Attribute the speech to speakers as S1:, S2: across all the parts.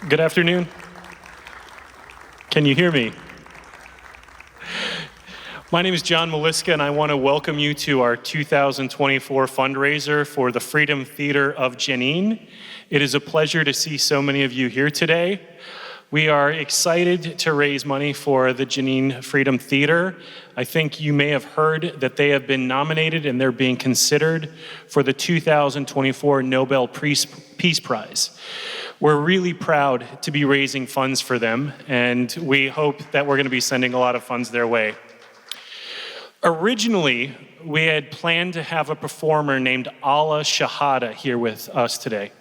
S1: Good afternoon. Can you hear me? My name is John Maliska, and I want to welcome you to our 2024 fundraiser for the Freedom Theater of Jenin. It is a pleasure to see so many of you here today. We are excited to raise money for the Jenin Freedom Theater. I think you may have heard that they have been nominated and they're being considered for the 2024 Nobel Peace Prize. We're really proud to be raising funds for them, and we hope that we're going to be sending a lot of funds their way. Originally, we had planned to have a performer named Alaa Shehada here with us today.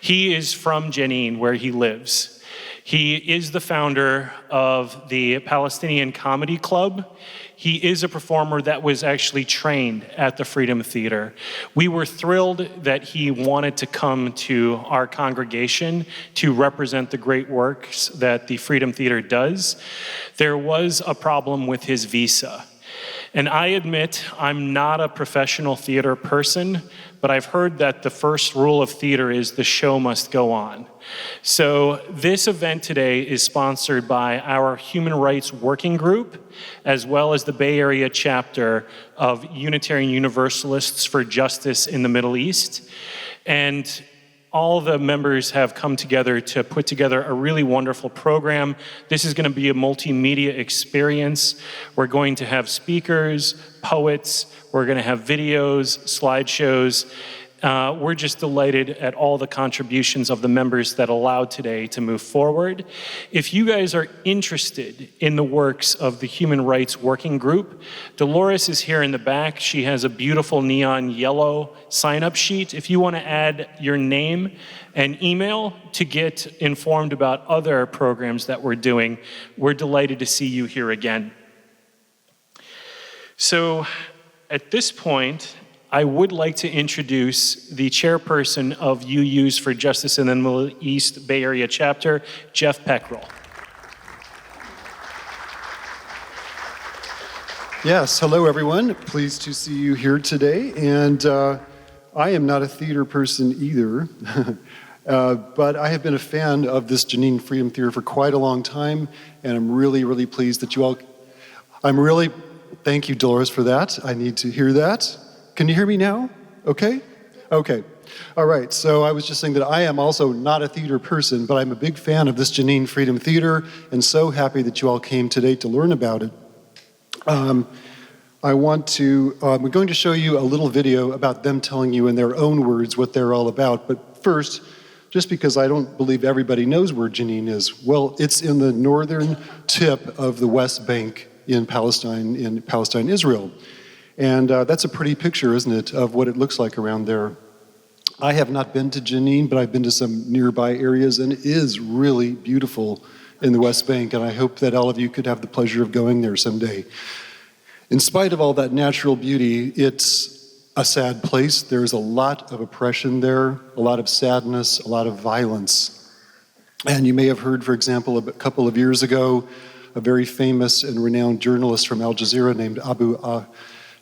S1: He is from Jenin, where he lives. He is the founder of the Palestinian Comedy Club. He is a performer that was actually trained at the Freedom Theater. We were thrilled that he wanted to come to our congregation to represent the great works that the Freedom Theater does. There was a problem with his visa. And I admit I'm not a professional theater person, but I've heard that the first rule of theater is the show must go on. So this event today is sponsored by our Human Rights Working Group, as well as the Bay Area chapter of Unitarian Universalists for Justice in the Middle East. And all the members have come together to put together a really wonderful program. This is going to be a multimedia experience. We're going to have speakers, poets, we're going to have videos, slideshows. We're just delighted at all the contributions of the members that allowed today to move forward. If you guys are interested in the works of the Human Rights Working Group, Dolores is here in the back. She has a beautiful neon yellow sign-up sheet. If you want to add your name and email to get informed about other programs that we're doing, we're delighted to see you here again. So at this point, I would like to introduce the chairperson of UUs for Justice in the Middle East Bay Area chapter, Jeff Peckrell.
S2: Yes, hello everyone. Pleased to see you here today. And I am not a theater person either, but I have been a fan of this Jenin Freedom Theater for quite a long time, and I'm really, really pleased that you all, thank you, Dolores, for that. I need to hear that. Can you hear me now? Okay? Okay. All right, so I was just saying that I am also not a theater person, but I'm a big fan of this Jenin Freedom Theater, and so happy that you all came today to learn about it. we're going to show you a little video about them telling you in their own words what they're all about. But first, just because I don't believe everybody knows where Jenin is, well, it's in the northern tip of the West Bank in Palestine, Israel. And that's a pretty picture, isn't it, of what it looks like around there. I have not been to Jenin, but I've been to some nearby areas, and it is really beautiful in the West Bank, and I hope that all of you could have the pleasure of going there someday. In spite of all that natural beauty, it's a sad place. There's a lot of oppression there, a lot of sadness, a lot of violence. And you may have heard, for example, a couple of years ago, a very famous and renowned journalist from Al Jazeera named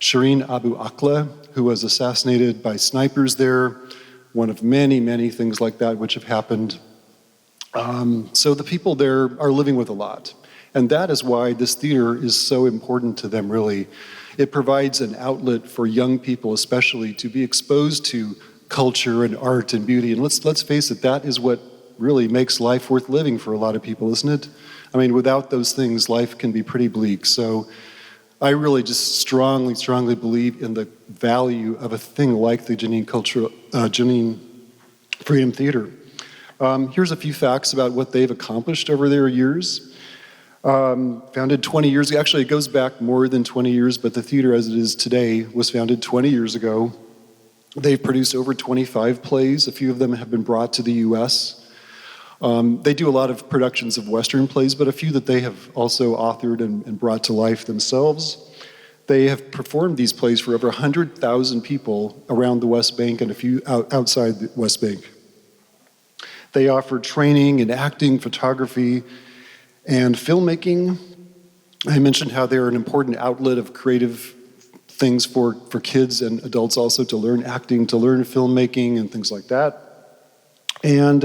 S2: Shireen Abu Akleh, who was assassinated by snipers there, one of many, many things like that which have happened. So the people there are living with a lot. And that is why this theater is so important to them, really. It provides an outlet for young people especially to be exposed to culture and art and beauty. And let's face it, that is what really makes life worth living for a lot of people, isn't it? I mean, without those things, life can be pretty bleak. So I really just strongly believe in the value of a thing like the Jenin Freedom Theater. Here's a few facts about what they've accomplished over their years. Founded 20 years ago, actually it goes back more than 20 years, but the theater as it is today was founded 20 years ago. They've produced over 25 plays. A few of them have been brought to the US. They do a lot of productions of Western plays, but a few that they have also authored and brought to life themselves. They have performed these plays for over 100,000 people around the West Bank and a few outside the West Bank. They offer training in acting, photography, and filmmaking. I mentioned how they're an important outlet of creative things for kids and adults also to learn acting, to learn filmmaking and things like that. And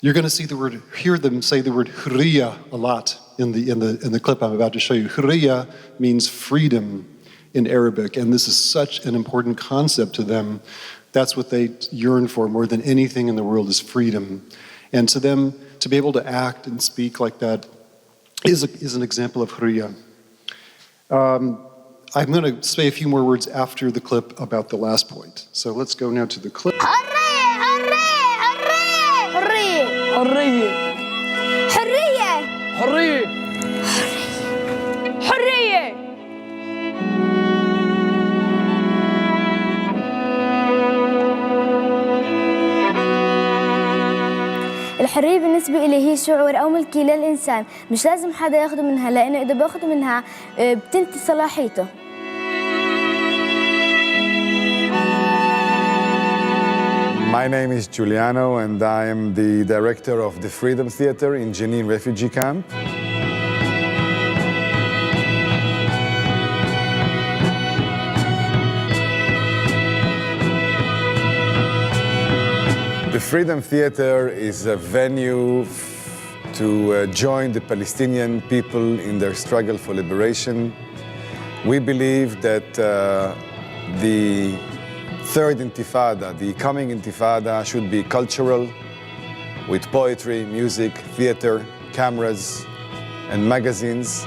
S2: You're going to hear them say the word hurriya a lot in the clip I'm about to show you. Hurriya means freedom in Arabic, and this is such an important concept to them. That's what they yearn for more than anything in the world, is freedom. And to them, to be able to act and speak like that is an example of hurriya. I'm going to say a few more words after the clip about the last point. So let's go now to the clip.
S3: حرية حرية حرية حرية الحرية بالنسبة إلي هي شعور أو ملكية للإنسان، مش لازم حدا ياخده منها، لأنه إذا بياخده منها بتنتهي صلاحيته.
S4: My name is Giuliano, and I am the director of the Freedom Theater in Jenin refugee camp. The Freedom Theater is a venue to join the Palestinian people in their struggle for liberation. We believe that the Third Intifada, the coming Intifada, should be cultural, with poetry, music, theater, cameras, and magazines.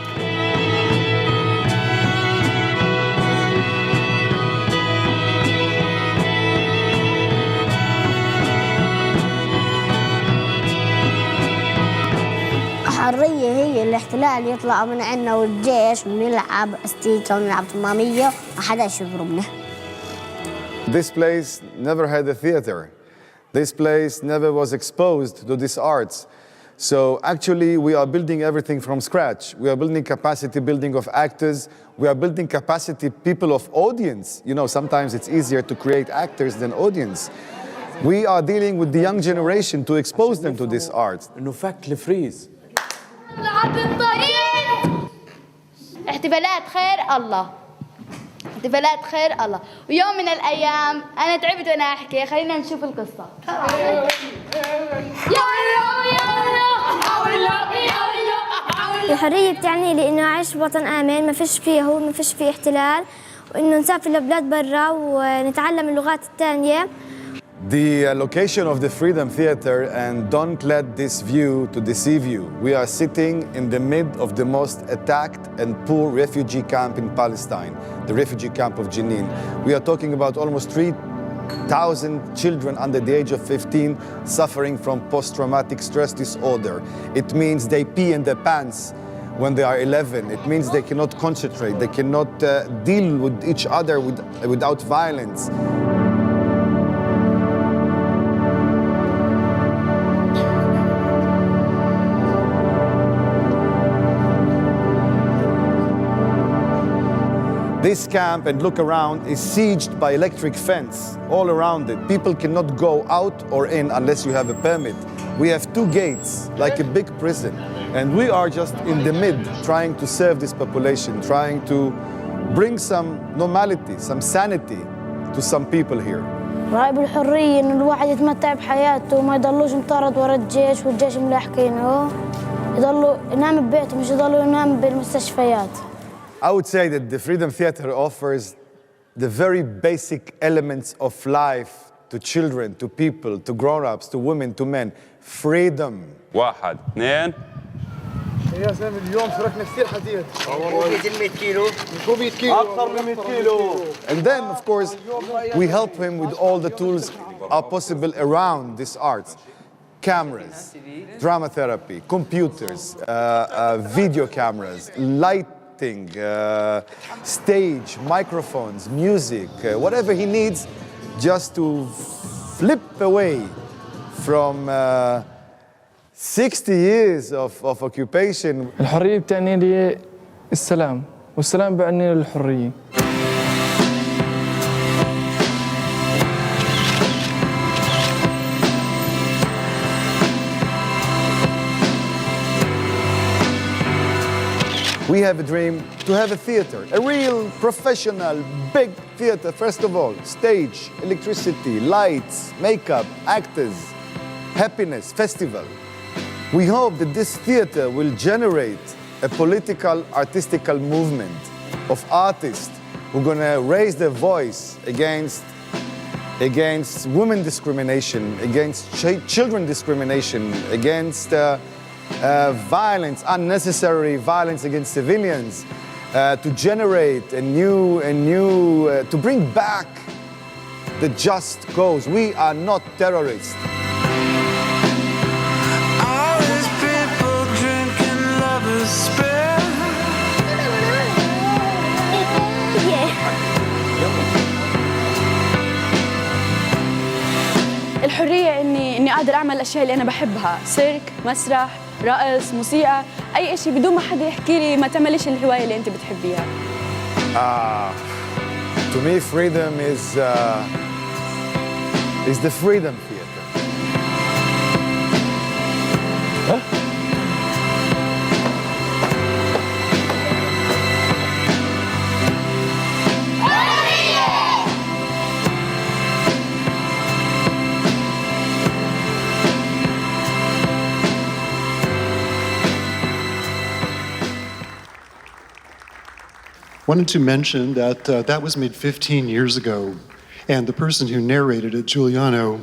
S5: الحرية هي الاحتلال يطلع من عنا والجيش ونلعب استيكة ونلعب طمامية وحداش يضربنا.
S4: This place never had a theater. This place never was exposed to these arts. So actually we are building everything from scratch. We are building capacity building of actors. We are building capacity people of audience. You know, sometimes it's easier to create actors than audience. We are dealing with the young generation to expose them to this art.
S6: احتفالات خير الله احتفالات خير الله ويوم من الأيام أنا تعبت وأنا أحكي خلينا نشوف القصة
S5: الحرية بتعني لي إنه أعيش بوطن آمن، ما فيش فيه يهود، ما فيش فيه احتلال، وإنه نسافر لبلاد برا ونتعلم اللغات الثانية.
S4: The location of the Freedom Theater, and don't let this view to deceive you. We are sitting in the mid of the most attacked and poor refugee camp in Palestine, the refugee camp of Jenin. We are talking about almost 3,000 children under the age of 15 suffering from post-traumatic stress disorder. It means they pee in their pants when they are 11. It means they cannot concentrate, they cannot deal with each other without violence. This camp, and look around, is sieged by electric fence all around it. People cannot go out or in unless you have a permit. We have 2 gates, like a big prison. And we are just in the mid, trying to serve this population, trying to bring some normality, some sanity to some people here.
S5: رأي بالحرية إنه الواحد يتمتع بحياته وما يضلوش مطارد ورا الجيش والجيش ملاحقينه. يضلوا ينام ببيته مش يضلوا ينام بالمستشفيات.
S4: I would say that the Freedom Theater offers the very basic elements of life to children, to people, to grown-ups, to women, to men. Freedom.
S7: 1 2
S8: يا سامي اليوم سرقنا كثير حديد.
S9: ممكن 100 كيلو.
S8: 100 كيلو.
S9: أكثر من 100 كيلو.
S4: And then, of course, we help him with all the tools are possible around this arts. Cameras, drama therapy, computers, video cameras, lighting, stage, microphones, music, whatever he needs just to flip away from 60 years of occupation.
S3: الحرية بتعني لي السلام، والسلام بعني لي الحرية.
S4: We have a dream to have a theater, a real professional, big theater, first of all. Stage, electricity, lights, makeup, actors, happiness, festival. We hope that this theater will generate a political, artistical movement of artists who are gonna raise their voice against women discrimination, against children discrimination, against violence, unnecessary violence against civilians, to generate to bring back the just cause. We are not terrorists.
S7: All these people drinking lovers spill.
S10: الحرية إني قادر أعمل الأشياء اللي أنا بحبها، سيرك، مسرح، رقص، موسيقى، أي شيء بدون ما حدا يحكي لي ما تعمليش الهواية اللي أنت بتحبيها.
S4: To me, freedom is the freedom theater. Huh?
S2: Wanted to mention that that was made 15 years ago, and the person who narrated it, Giuliano,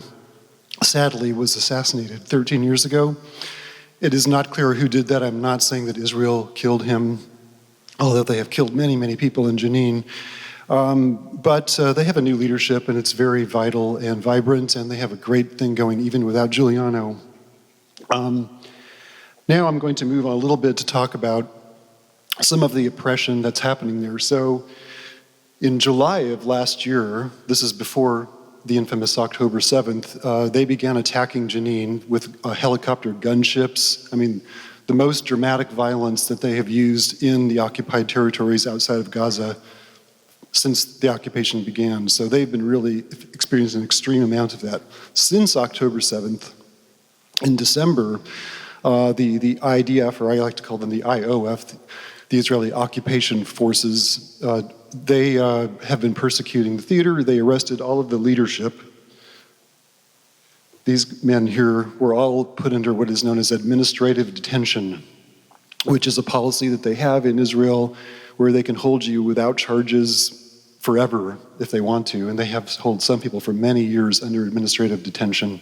S2: sadly was assassinated 13 years ago. It is not clear who did that. I'm not saying that Israel killed him, although they have killed many, many people in Jenin. But they have a new leadership, and it's very vital and vibrant, and they have a great thing going even without Giuliano. Now I'm going to move on a little bit to talk about some of the oppression that's happening there. So in July of last year, this is before the infamous October 7th, they began attacking Jenin with helicopter gunships. I mean, the most dramatic violence that they have used in the occupied territories outside of Gaza since the occupation began. So they've been really experiencing an extreme amount of that. Since October 7th, in December, the IDF, or I like to call them the IOF, the Israeli occupation forces, they have been persecuting the theater. They arrested all of the leadership. These men here were all put under what is known as administrative detention, which is a policy that they have in Israel where they can hold you without charges forever if they want to, and they have held some people for many years under administrative detention.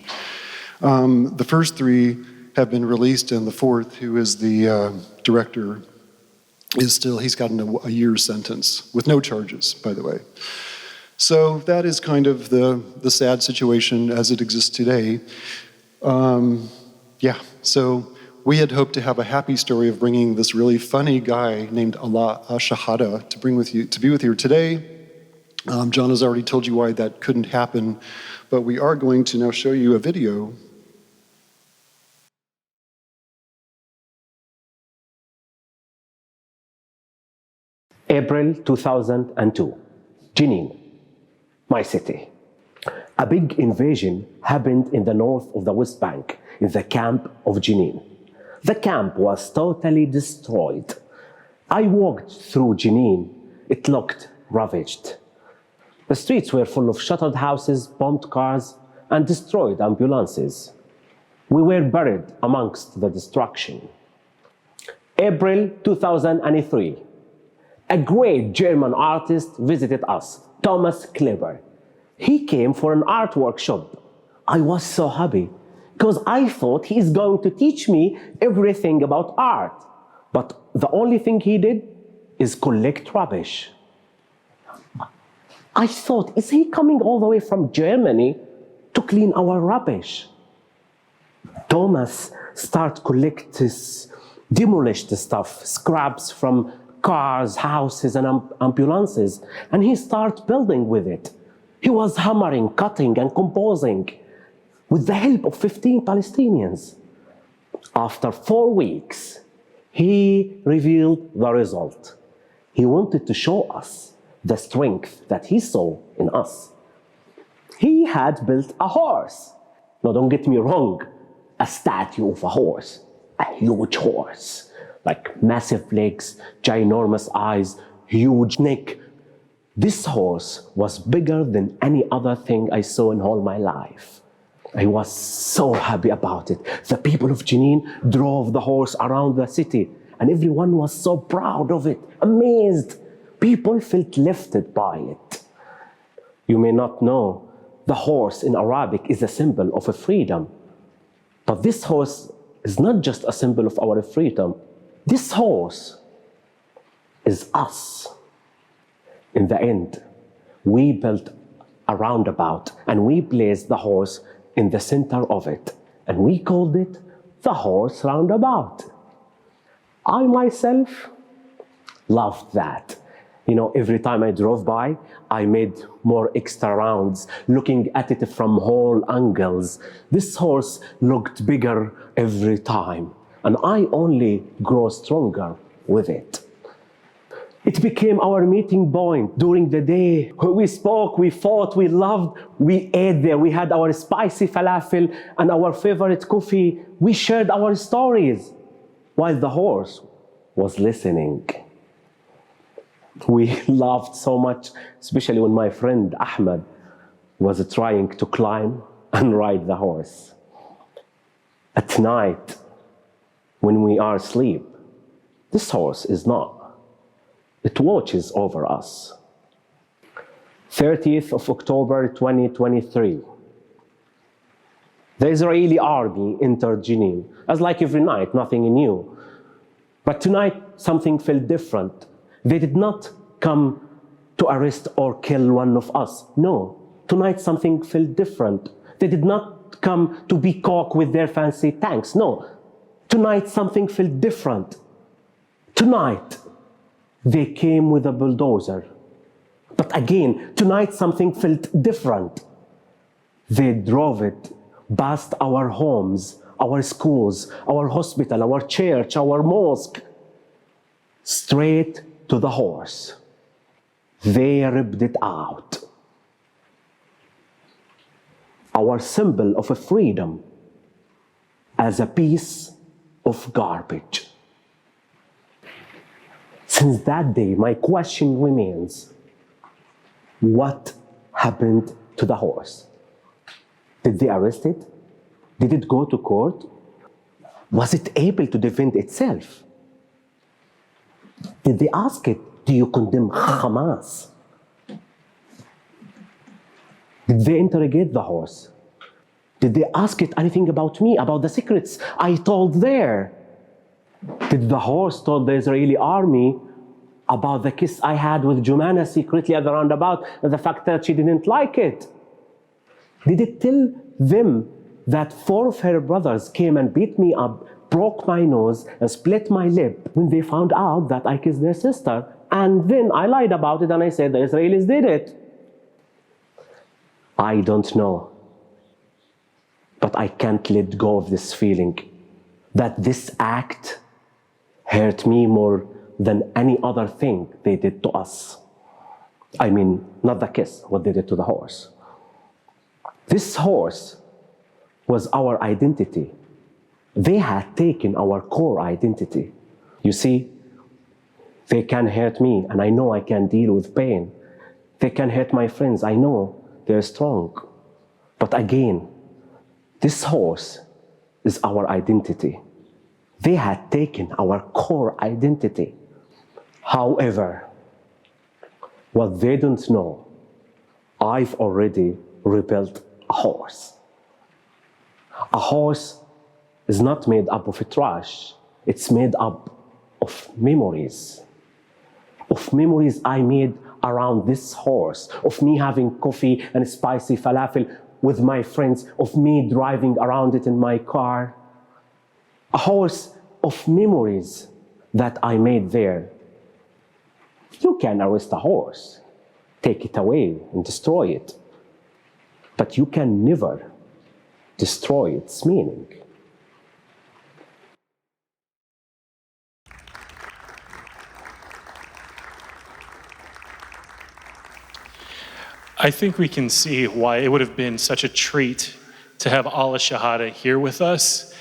S2: The first three have been released, and the fourth, who is the director, is still, he's gotten a year's sentence with no charges, by the way. So that is kind of the sad situation as it exists today. So we had hoped to have a happy story of bringing this really funny guy named Alaa Shehada to be with you today. John has already told you why that couldn't happen, but we are going to now show you a video.
S11: April 2002, Jenin, my city. A big invasion happened in the north of the West Bank, in the camp of Jenin. The camp was totally destroyed. I walked through Jenin. It looked ravaged. The streets were full of shuttered houses, bombed cars, and destroyed ambulances. We were buried amongst the destruction. April 2003. A great German artist visited us, Thomas Kleber. He came for an art workshop. I was so happy because I thought he is going to teach me everything about art. But the only thing he did is collect rubbish. I thought, is he coming all the way from Germany to clean our rubbish? Thomas started collecting demolished stuff, scraps from cars, houses, and ambulances, and he started building with it. He was hammering, cutting, and composing with the help of 15 Palestinians. After 4 weeks, he revealed the result. He wanted to show us the strength that he saw in us. He had built a horse. Now, don't get me wrong, a statue of a horse, a huge horse. Like massive legs, ginormous eyes, huge neck. This horse was bigger than any other thing I saw in all my life. I was so happy about it. The people of Jenin drove the horse around the city, and everyone was so proud of it, amazed. People felt lifted by it. You may not know, the horse in Arabic is a symbol of a freedom. But this horse is not just a symbol of our freedom. This horse is us. In the end, we built a roundabout and we placed the horse in the center of it. And we called it the horse roundabout. I myself loved that. You know, every time I drove by, I made more extra rounds, looking at it from all angles. This horse looked bigger every time, and I only grow stronger with it. It became our meeting point during the day. We spoke, we fought, we loved, we ate there. We had our spicy falafel and our favorite coffee. We shared our stories while the horse was listening. We laughed so much, especially when my friend Ahmed was trying to climb and ride the horse. At night, when we are asleep, this horse is not. It watches over us. 30th of October 2023. The Israeli army entered Jenin. As like every night, nothing new. But tonight, something felt different. They did not come to arrest or kill one of us. No, tonight something felt different. They did not come to be cock with their fancy tanks. No, tonight something felt different. Tonight, they came with a bulldozer. But again, tonight something felt different. They drove it past our homes, our schools, our hospital, our church, our mosque, straight to the horse. They ripped it out. Our symbol of a freedom as a piece of garbage. Since that day, my question remains, what happened to the horse? Did they arrest it? Did it go to court? Was it able to defend itself? Did they ask it, do you condemn Hamas? Did they interrogate the horse? Did they ask it anything about me, about the secrets I told there? Did the horse tell the Israeli army about the kiss I had with Jumana secretly at the roundabout and the fact that she didn't like it? Did it tell them that 4 of her brothers came and beat me up, broke my nose and split my lip when they found out that I kissed their sister? And then I lied about it and I said the Israelis did it. I don't know. But I can't let go of this feeling that this act hurt me more than any other thing they did to us. I mean, not the kiss, what they did to the horse. This horse was our identity. They had taken our core identity. You see, they can hurt me, and I know I can deal with pain. They can hurt my friends, I know they're strong. But again, this horse is our identity. They had taken our core identity. However, what they don't know, I've already rebuilt a horse. A horse is not made up of trash. It's made up of memories. Of memories I made around this horse, of me having coffee and spicy falafel with my friends, of me driving around it in my car. A horse of memories that I made there. You can arrest a horse, take it away and destroy it, but you can never destroy its meaning.
S1: I think we can see why it would have been such a treat to have Alaa Shehada here with us.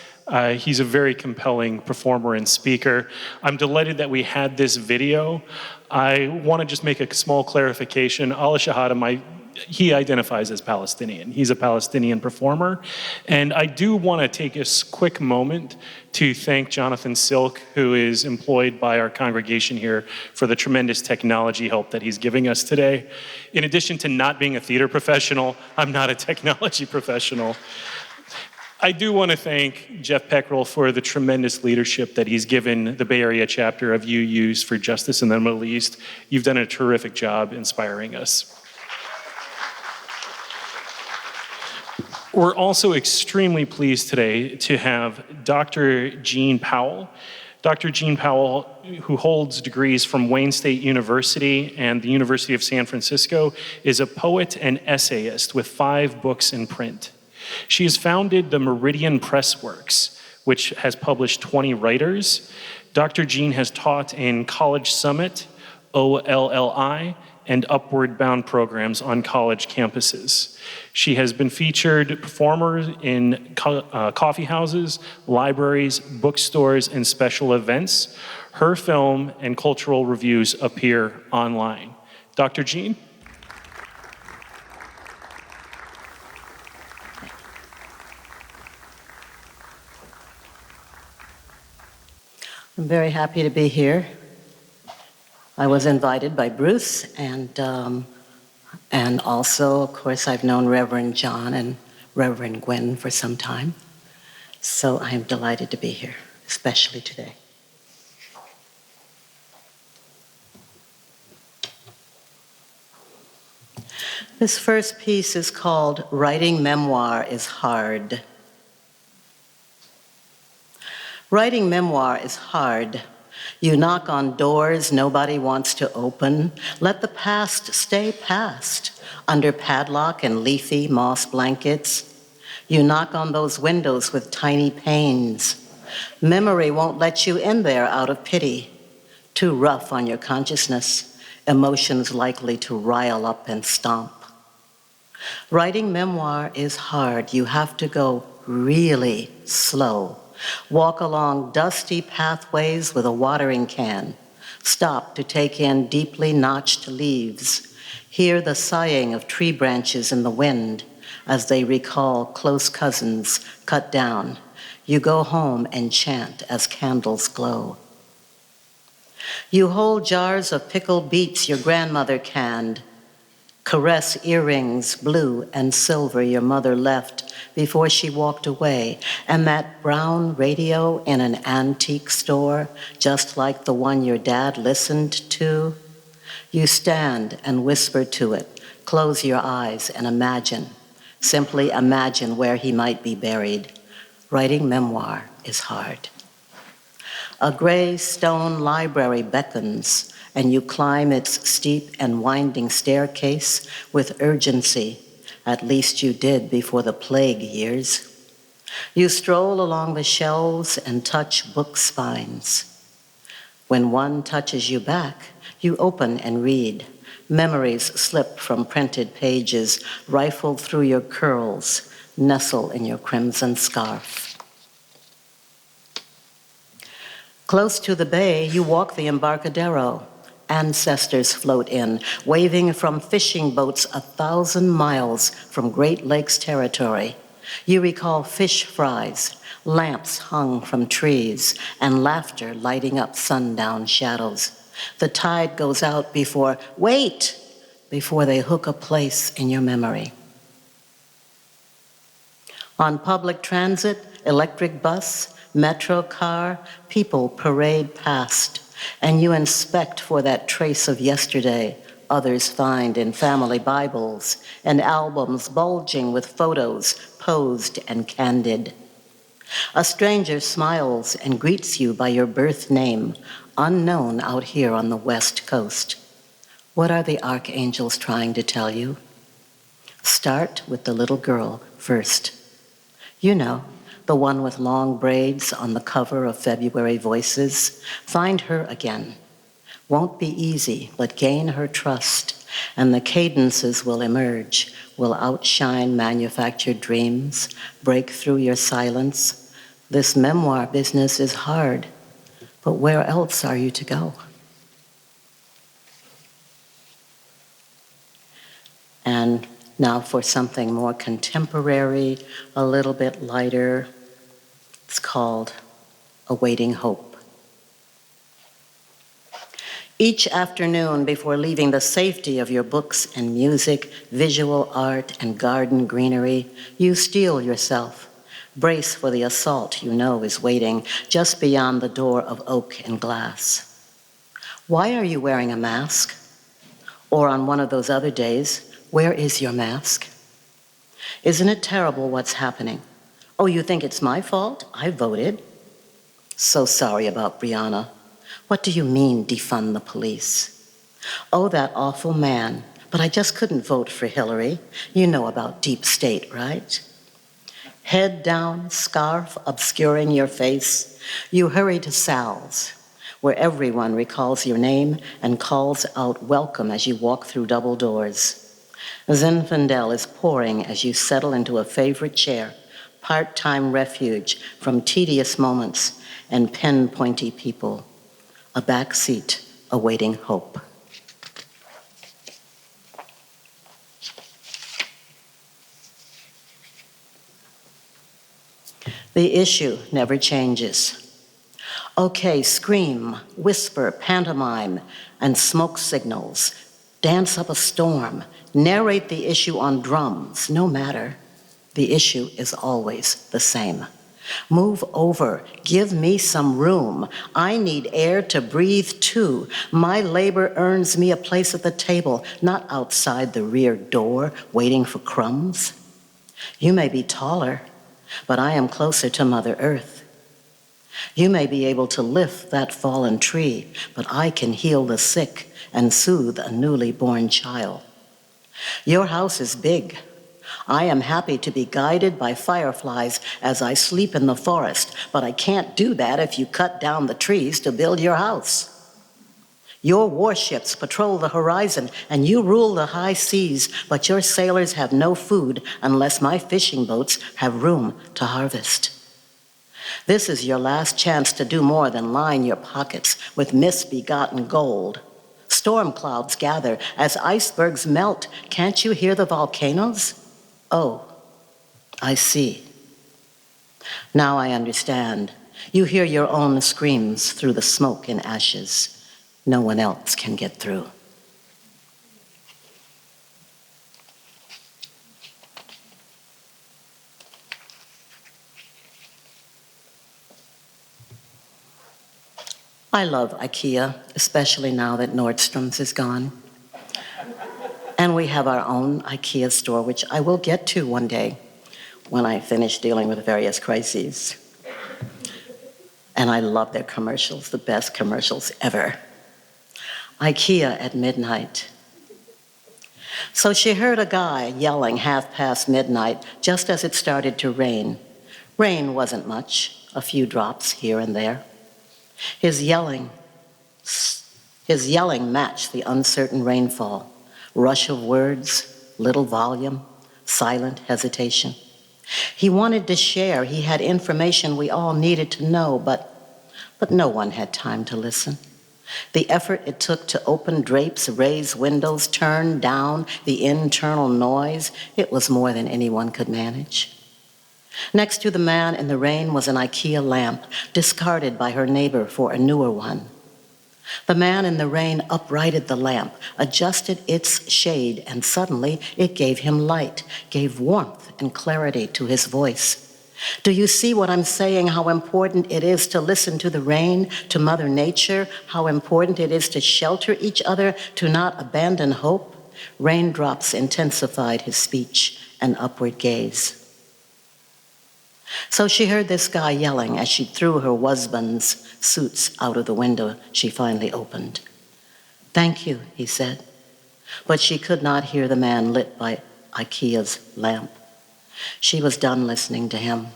S1: He's a very compelling performer and speaker. I'm delighted that we had this video. I want to just make a small clarification. Alaa Shehada, he identifies as Palestinian. He's a Palestinian performer. And I do want to take a quick moment to thank Jonathan Silk, who is employed by our congregation here, for the tremendous technology help that he's giving us today. In addition to not being a theater professional, I'm not a technology professional. I do want to thank Jeff Peckrell for the tremendous leadership that he's given the Bay Area chapter of UUs for Justice in the Middle East. You've done a terrific job inspiring us. We're also extremely pleased today to have Dr. Jean Powell. Dr. Jean Powell, who holds degrees from Wayne State University and the University of San Francisco, is a poet and essayist with 5 books in print. She has founded the Meridian Press Works, which has published 20 writers. Dr. Jean has taught in College Summit, OLLI, and Upward Bound programs on college campuses. She has been featured performer in coffee houses, libraries, bookstores, and special events. Her film and cultural reviews appear online. Dr. Jean?
S12: I'm very happy to be here. I was invited by Bruce, and also, of course, I've known Reverend John and Reverend Gwen for some time. So I am delighted to be here, especially today. This first piece is called Writing Memoir is Hard. Writing memoir is hard. You knock on doors nobody wants to open. Let the past stay past, under padlock and leafy moss blankets. You knock on those windows with tiny panes. Memory won't let you in there out of pity. Too rough on your consciousness, emotions likely to rile up and stomp. Writing memoir is hard. You have to go really slow. Walk along dusty pathways with a watering can. Stop to take in deeply notched leaves. Hear the sighing of tree branches in the wind as they recall close cousins cut down. You go home and chant as candles glow. You hold jars of pickled beets your grandmother canned. Caress earrings, blue and silver, your mother left before she walked away, and that brown radio in an antique store, just like the one your dad listened to. You stand and whisper to it, close your eyes and imagine. Simply imagine where he might be buried. Writing memoir is hard. A gray stone library beckons, and you climb its steep and winding staircase with urgency. At least you did before the plague years. You stroll along the shelves and touch book spines. When one touches you back, you open and read. Memories slip from printed pages, rifle through your curls, nestle in your crimson scarf. Close to the bay, you walk the Embarcadero. Ancestors float in, waving from fishing boats 1,000 miles from Great Lakes territory. You recall fish fries, lamps hung from trees, and laughter lighting up sundown shadows. The tide goes out before they hook a place in your memory. On public transit, electric bus, metro car, people parade past, and you inspect for that trace of yesterday others find in family Bibles and albums bulging with photos posed and candid. A stranger smiles and greets you by your birth name, unknown out here on the West Coast. What are the archangels trying to tell you? Start with the little girl first. You know, the one with long braids on the cover of February Voices. Find her again. Won't be easy, but gain her trust, and the cadences will emerge, will outshine manufactured dreams, break through your silence. This memoir business is hard, but where else are you to go? And now for something more contemporary, a little bit lighter. It's called Awaiting Hope. Each afternoon before leaving the safety of your books and music, visual art and garden greenery, you steel yourself. Brace for the assault you know is waiting just beyond the door of oak and glass. Why are you wearing a mask? Or on one of those other days, where is your mask? Isn't it terrible what's happening? Oh, you think it's my fault? I voted. So sorry about Brianna. What do you mean, defund the police? Oh, that awful man. But I just couldn't vote for Hillary. You know about deep state, right? Head down, scarf obscuring your face, you hurry to Sal's, where everyone recalls your name and calls out welcome as you walk through double doors. Zinfandel is pouring as you settle into a favorite chair, part-time refuge from tedious moments and pen-pointy people. A back seat awaiting hope. The issue never changes. Okay, scream, whisper, pantomime, and smoke signals. Dance up a storm. Narrate the issue on drums, no matter. The issue is always the same. Move over, give me some room. I need air to breathe too. My labor earns me a place at the table, not outside the rear door waiting for crumbs. You may be taller, but I am closer to Mother Earth. You may be able to lift that fallen tree, but I can heal the sick and soothe a newly born child. Your house is big. I am happy to be guided by fireflies as I sleep in the forest, but I can't do that if you cut down the trees to build your house. Your warships patrol the horizon and you rule the high seas, but your sailors have no food unless my fishing boats have room to harvest. This is your last chance to do more than line your pockets with misbegotten gold. Storm clouds gather as icebergs melt. Can't you hear the volcanoes? Oh, I see. Now I understand. You hear your own screams through the smoke and ashes. No one else can get through. I love IKEA, especially now that Nordstrom's is gone. And we have our own IKEA store, which I will get to one day when I finish dealing with various crises. And I love their commercials, the best commercials ever. IKEA at midnight. So she heard a guy yelling midnight, just as it started to rain. Rain wasn't much, a few drops here and there. His yelling matched the uncertain rainfall. Rush of words, little volume, silent hesitation. He wanted to share. He had information we all needed to know, but no one had time to listen. The effort it took to open drapes, raise windows, turn down the internal noise, it was more than anyone could manage. Next to the man in the rain was an IKEA lamp, discarded by her neighbor for a newer one. The man in the rain uprighted the lamp, adjusted its shade, and suddenly it gave him light, gave warmth and clarity to his voice. Do you see what I'm saying? How important it is to listen to the rain, to Mother Nature, how important it is to shelter each other, to not abandon hope? Raindrops intensified his speech and upward gaze. So she heard this guy yelling as she threw her husband's suits out of the window she finally opened. Thank you, he said. But she could not hear the man lit by IKEA's lamp. She was done listening to him,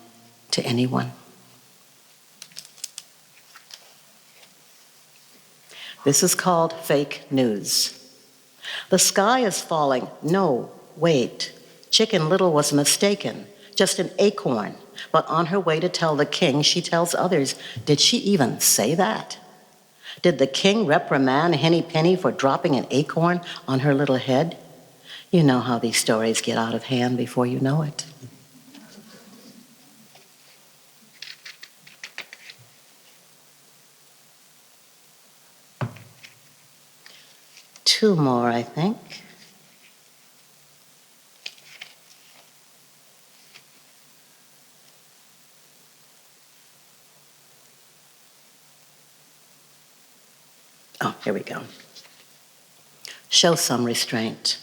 S12: to anyone. This is called fake news. The sky is falling. No, wait. Chicken Little was mistaken, just an acorn. But on her way to tell the king, she tells others, did she even say that? Did the king reprimand Henny Penny for dropping an acorn on her little head? You know how these stories get out of hand before you know it. Two more, I think. Oh, here we go. Show some restraint.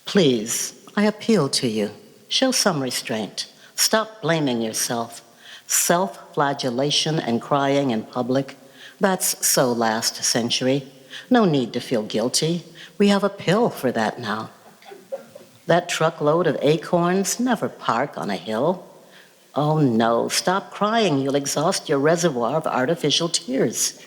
S12: Please, I appeal to you. Show some restraint. Stop blaming yourself. Self-flagellation and crying in public, that's so last century. No need to feel guilty. We have a pill for that now. That truckload of acorns never park on a hill. Oh no, stop crying. You'll exhaust your reservoir of artificial tears.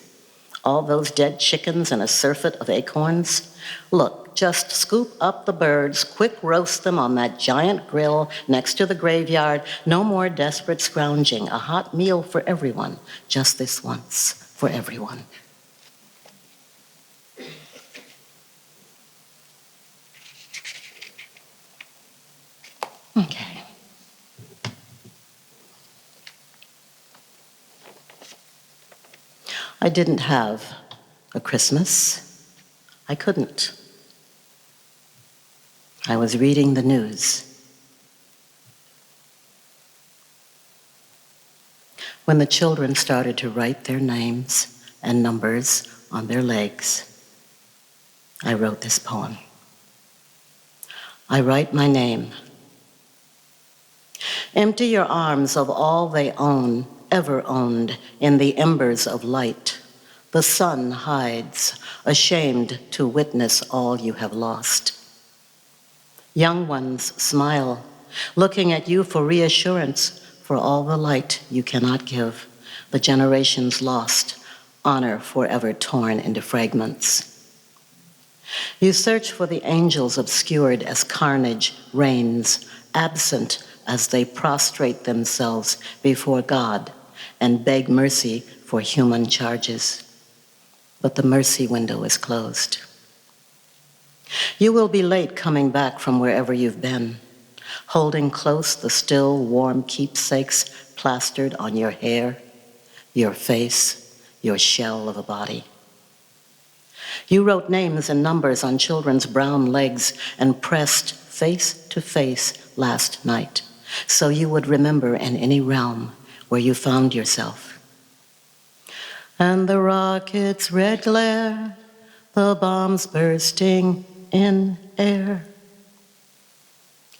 S12: All those dead chickens and a surfeit of acorns. Look, just scoop up the birds, quick roast them on that giant grill next to the graveyard. No more desperate scrounging. A hot meal for everyone, just this once, for everyone. Okay. I didn't have a Christmas. I couldn't. I was reading the news. When the children started to write their names and numbers on their legs, I wrote this poem. I write my name. Empty your arms of all they own, ever owned, in the embers of light. The sun hides, ashamed to witness all you have lost. Young ones smile, looking at you for reassurance, for all the light you cannot give, the generations lost, honor forever torn into fragments. You search for the angels obscured as carnage reigns, absent as they prostrate themselves before God and beg mercy for human charges. But the mercy window is closed. You will be late coming back from wherever you've been, holding close the still warm keepsakes plastered on your hair, your face, your shell of a body. You wrote names and numbers on children's brown legs and pressed face to face last night, so you would remember in any realm where you found yourself. And the rocket's red glare, the bombs bursting in air,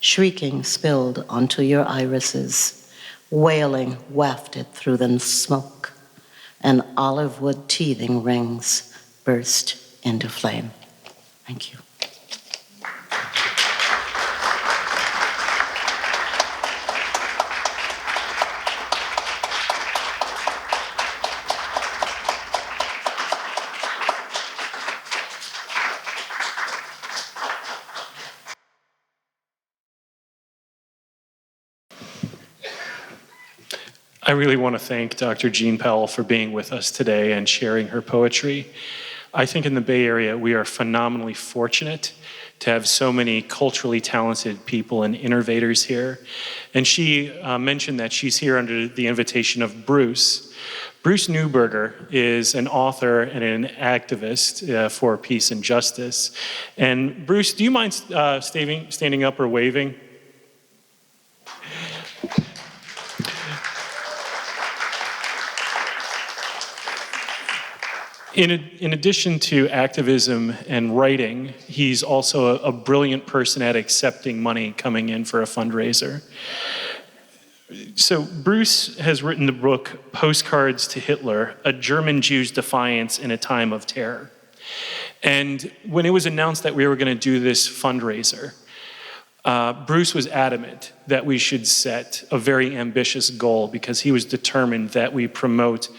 S12: shrieking spilled onto your irises, wailing wafted through the smoke, and olive wood teething rings burst into flame. Thank you.
S1: I really want to thank Dr. Jean Powell for being with us today and sharing her poetry. I think in the Bay Area, we are phenomenally fortunate to have so many culturally talented people and innovators here. And she mentioned that she's here under the invitation of Bruce. Bruce Newberger is an author and an activist for peace and justice. And Bruce, do you mind standing up or waving? In addition to activism and writing, he's also a brilliant person at accepting money coming in for a fundraiser. So Bruce has written the book Postcards to Hitler, A German Jew's Defiance in a Time of Terror. And when it was announced that we were going to do this fundraiser, Bruce was adamant that we should set a very ambitious goal because he was determined that we promote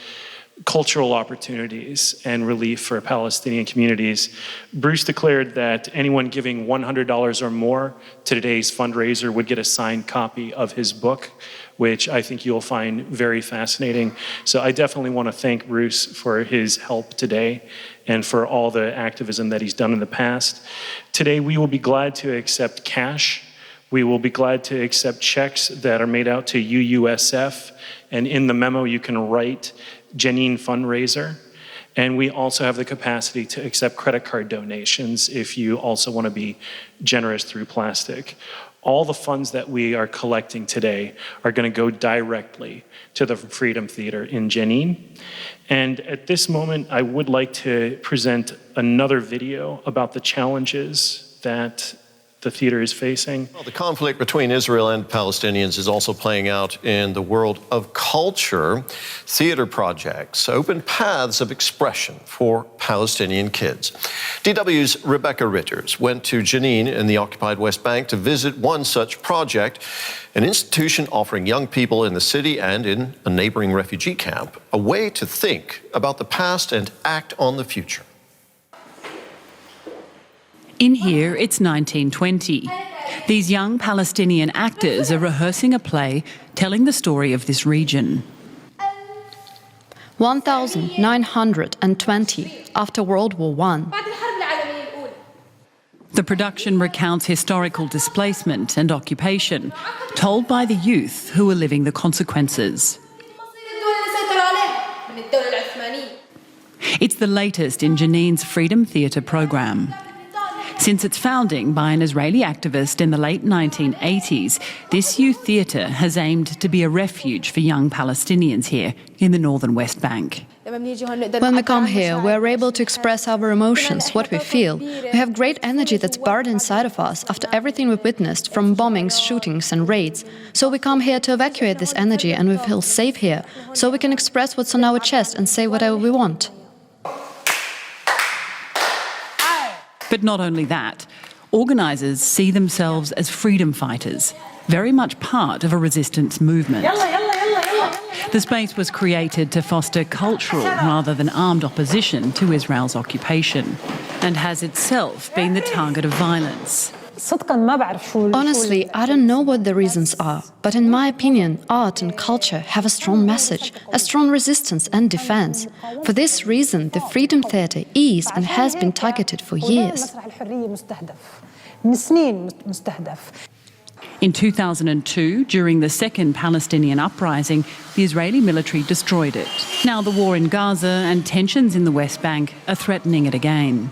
S1: cultural opportunities and relief for Palestinian communities, Bruce declared that anyone giving $100 or more to today's fundraiser would get a signed copy of his book, which I think you'll find very fascinating. So I definitely want to thank Bruce for his help today and for all the activism that he's done in the past. Today, we will be glad to accept cash. We will be glad to accept checks that are made out to UUSF. And in the memo, you can write Jenin Fundraiser. And we also have the capacity to accept credit card donations if you also want to be generous through plastic. All the funds that we are collecting today are going to go directly to the Freedom Theater in Jenin. And at this moment, I would like to present another video about the challenges that the theater is facing.
S13: Well, the conflict between Israel and Palestinians is also playing out in the world of culture. Theater projects open paths of expression for Palestinian kids. DW's Rebecca Ritters went to Jenin in the occupied West Bank to visit one such project, an institution offering young people in the city and in a neighboring refugee camp a way to think about the past and act on the future.
S14: In here, it's 1920. These young Palestinian actors are rehearsing a play telling the story of this region.
S15: 1920, after World War I.
S14: The production recounts historical displacement and occupation, told by the youth who are living the consequences. It's the latest in Jenin's Freedom Theatre programme. Since its founding by an Israeli activist in the late 1980s, this youth theatre has aimed to be a refuge for young Palestinians here in the northern West Bank.
S15: When we come here, we are able to express our emotions, what we feel. We have great energy that's buried inside of us after everything we've witnessed, from bombings, shootings and raids. So we come here to evacuate this energy and we feel safe here, so we can express what's on our chest and say whatever we want.
S14: But not only that, organisers see themselves as freedom fighters, very much part of a resistance movement. The space was created to foster cultural rather than armed opposition to Israel's occupation, and has itself been the target of violence.
S15: Honestly, I don't know what the reasons are, but in my opinion, art and culture have a strong message, a strong resistance and defense. For this reason, the Freedom Theatre is and has been targeted for years.
S14: In 2002, during the second Palestinian uprising, the Israeli military destroyed it. Now the war in Gaza and tensions in the West Bank are threatening it again.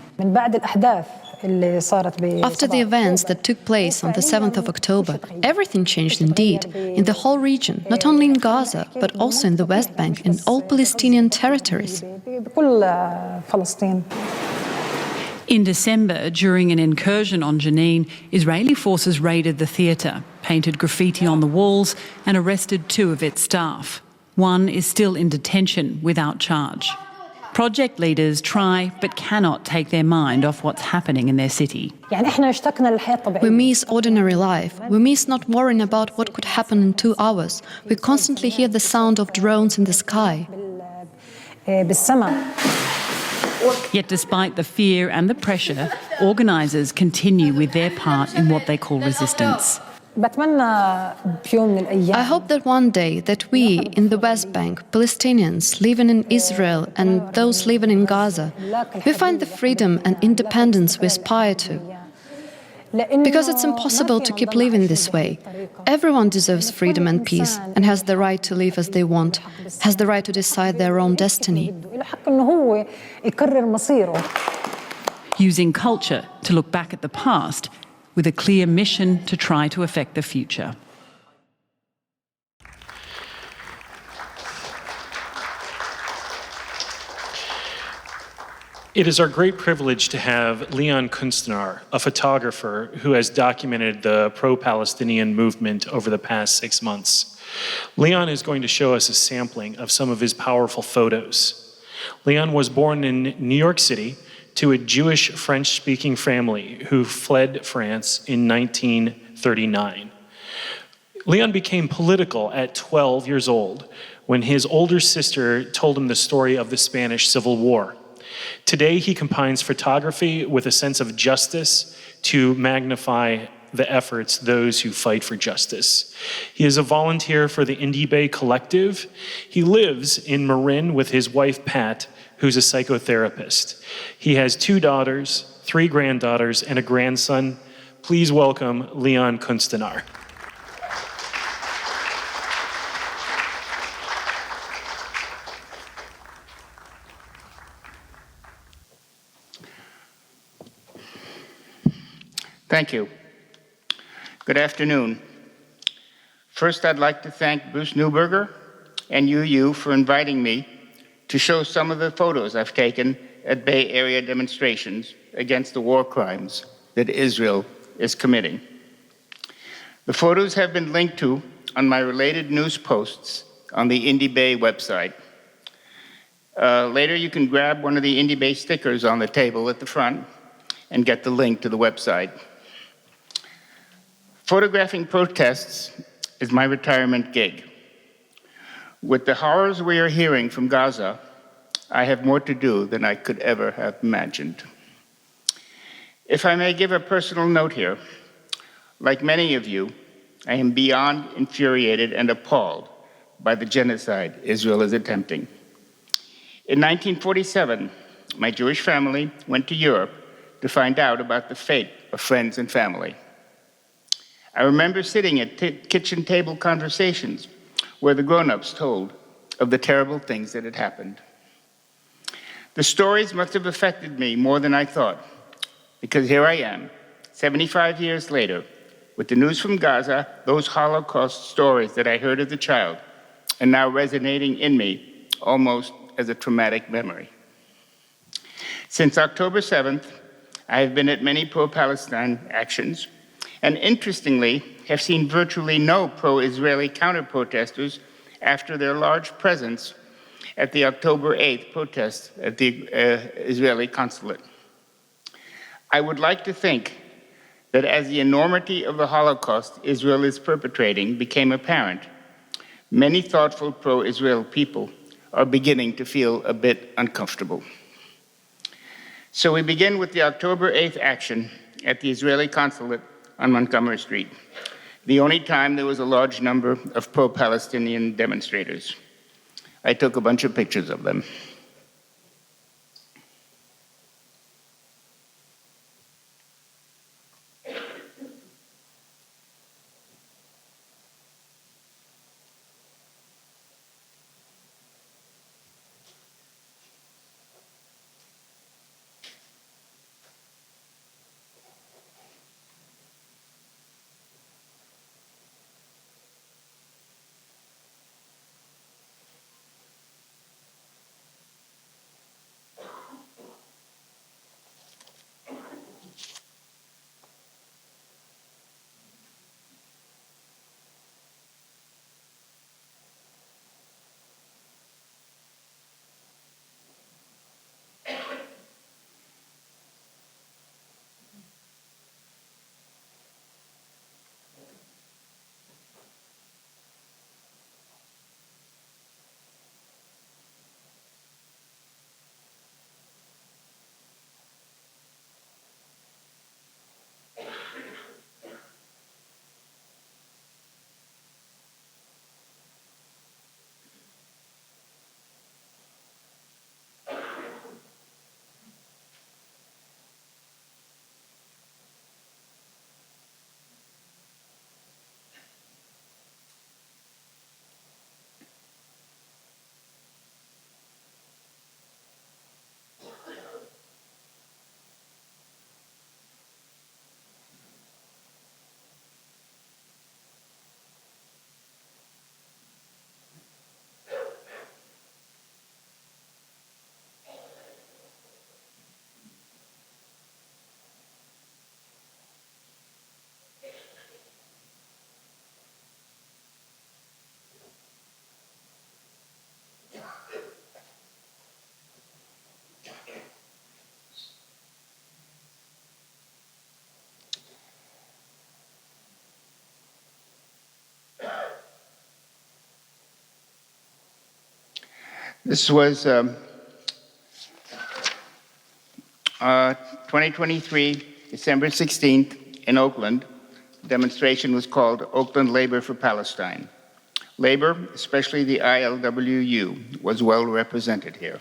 S15: After the events that took place on the 7th of October, everything changed indeed, in the whole region, not only in Gaza, but also in the West Bank and all Palestinian territories.
S14: In December, during an incursion on Jenin, Israeli forces raided the theatre, painted graffiti on the walls and arrested 2 of its staff. One is still in detention without charge. Project leaders try but cannot take their mind off what's happening in their city.
S15: We miss ordinary life. We miss not worrying about what could happen in 2 hours. We constantly hear the sound of drones in the sky.
S14: Yet despite the fear and the pressure, organisers continue with their part in what they call resistance.
S15: I hope that one day that we in the West Bank, Palestinians living in Israel and those living in Gaza, we find the freedom and independence we aspire to. Because it's impossible to keep living this way. Everyone deserves freedom and peace and has the right to live as they want, has the right to decide their own destiny.
S14: Using culture to look back at the past with a clear mission to try to affect the future.
S1: It is our great privilege to have Leon Kunstenaar, a photographer who has documented the pro-Palestinian movement over the past 6 months. Leon is going to show us a sampling of some of his powerful photos. Leon was born in New York City to a Jewish French-speaking family who fled France in 1939. Leon became political at 12 years old when his older sister told him the story of the Spanish Civil War. Today, he combines photography with a sense of justice to magnify the efforts those who fight for justice. He is a volunteer for the Indy Bay collective. He lives in Marin with his wife, Pat, who's a psychotherapist. He has 2 daughters, 3 granddaughters, and a grandson. Please welcome Leon Kunstenaar.
S16: Thank you. Good afternoon. First, I'd like to thank Bruce Newberger and UU for inviting me to show some of the photos I've taken at Bay Area demonstrations against the war crimes that Israel is committing. The photos have been linked to on my related news posts on the Indy Bay website. Later, you can grab one of the Indy Bay stickers on the table at the front and get the link to the website. Photographing protests is my retirement gig. With the horrors we are hearing from Gaza, I have more to do than I could ever have imagined. If I may give a personal note here, like many of you, I am beyond infuriated and appalled by the genocide Israel is attempting. In 1947, my Jewish family went to Europe to find out about the fate of friends and family. I remember sitting at kitchen table conversations where the grown-ups told of the terrible things that had happened. The stories must have affected me more than I thought, because here I am, 75 years later, with the news from Gaza, those Holocaust stories that I heard as a child, are now resonating in me almost as a traumatic memory. Since October 7th, I have been at many pro-Palestine actions, and interestingly, have seen virtually no pro-Israeli counter-protesters after their large presence at the October 8th protest at the Israeli consulate. I would like to think that as the enormity of the Holocaust Israel is perpetrating became apparent, many thoughtful pro-Israel people are beginning to feel a bit uncomfortable. So we begin with the October 8th action at the Israeli consulate on Montgomery Street, the only time there was a large number of pro-Palestinian demonstrators. I took a bunch of pictures of them. This was 2023, December 16th in Oakland. The demonstration was called Oakland Labor for Palestine. Labor, especially the ILWU, was well represented here.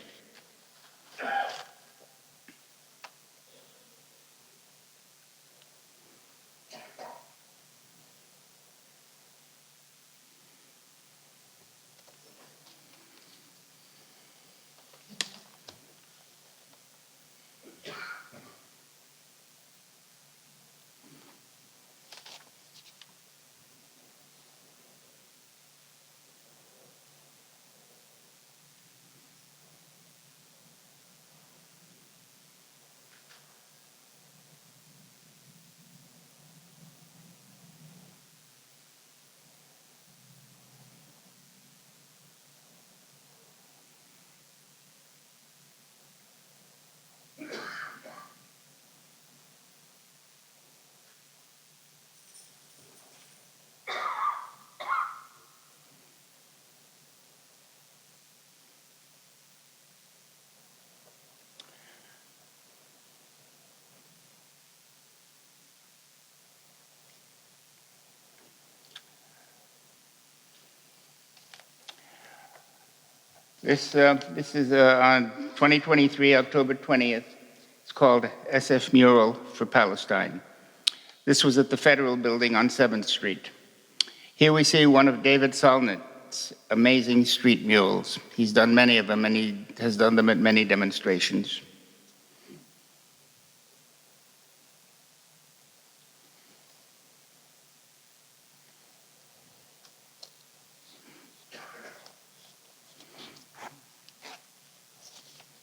S16: This is on 2023, October 20th. It's called SF Mural for Palestine. This was at the Federal Building on 7th Street. Here we see one of David Solnit's amazing street murals. He's done many of them, and he has done them at many demonstrations.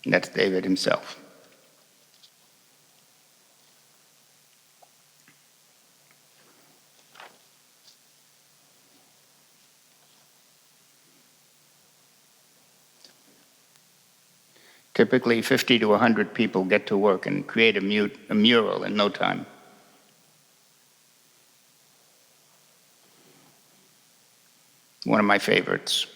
S16: And that's David himself. Typically 50 to 100 people get to work and create a mural in no time. One of my favorites.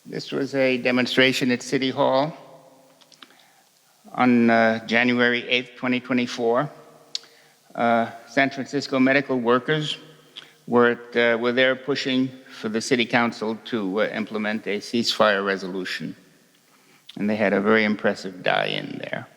S16: This was a demonstration at City Hall on January 8th, 2024. San Francisco medical workers were there pushing for the city council to implement a ceasefire resolution. And they had a very impressive die-in there.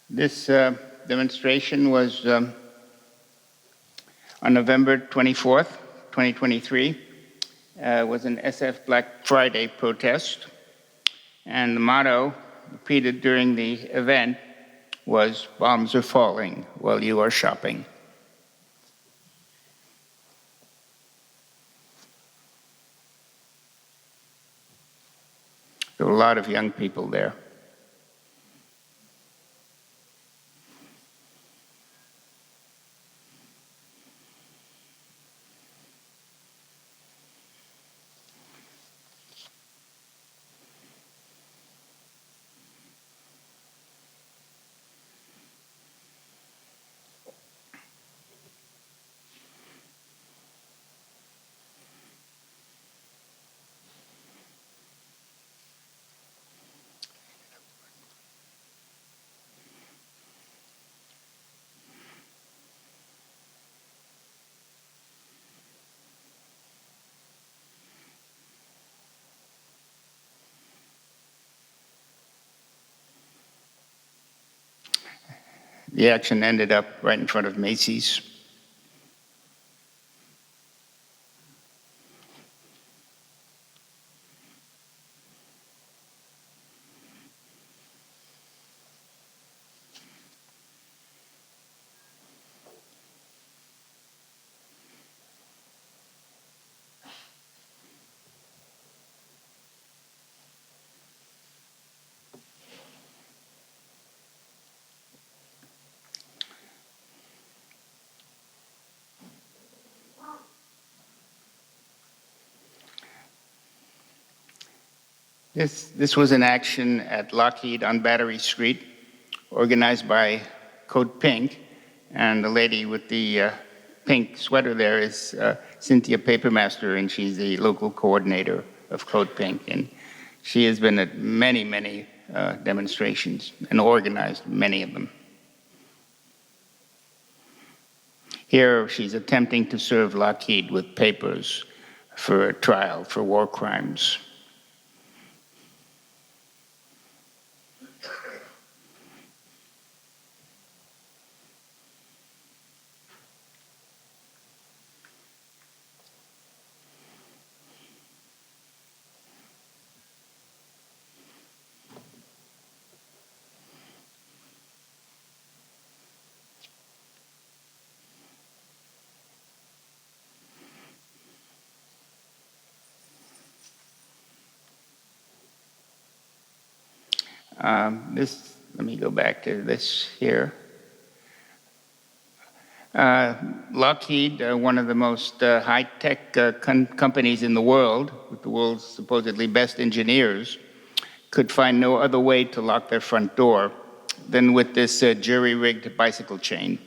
S16: This demonstration was on November 24th, 2023. Was an SF Black Friday protest. And the motto repeated during the event was, "Bombs are falling while you are shopping." lot of young people there. The action ended up right in front of Macy's. This was an action at Lockheed on Battery Street, organized by Code Pink, and the lady with the pink sweater there is Cynthia Papermaster, and she's the local coordinator of Code Pink, and she has been at many, many demonstrations and organized many of them. Here she's attempting to serve Lockheed with papers for a trial for war crimes. Let me go back to this here. Lockheed, one of the most high-tech companies in the world, with the world's supposedly best engineers, could find no other way to lock their front door than with this jury-rigged bicycle chain.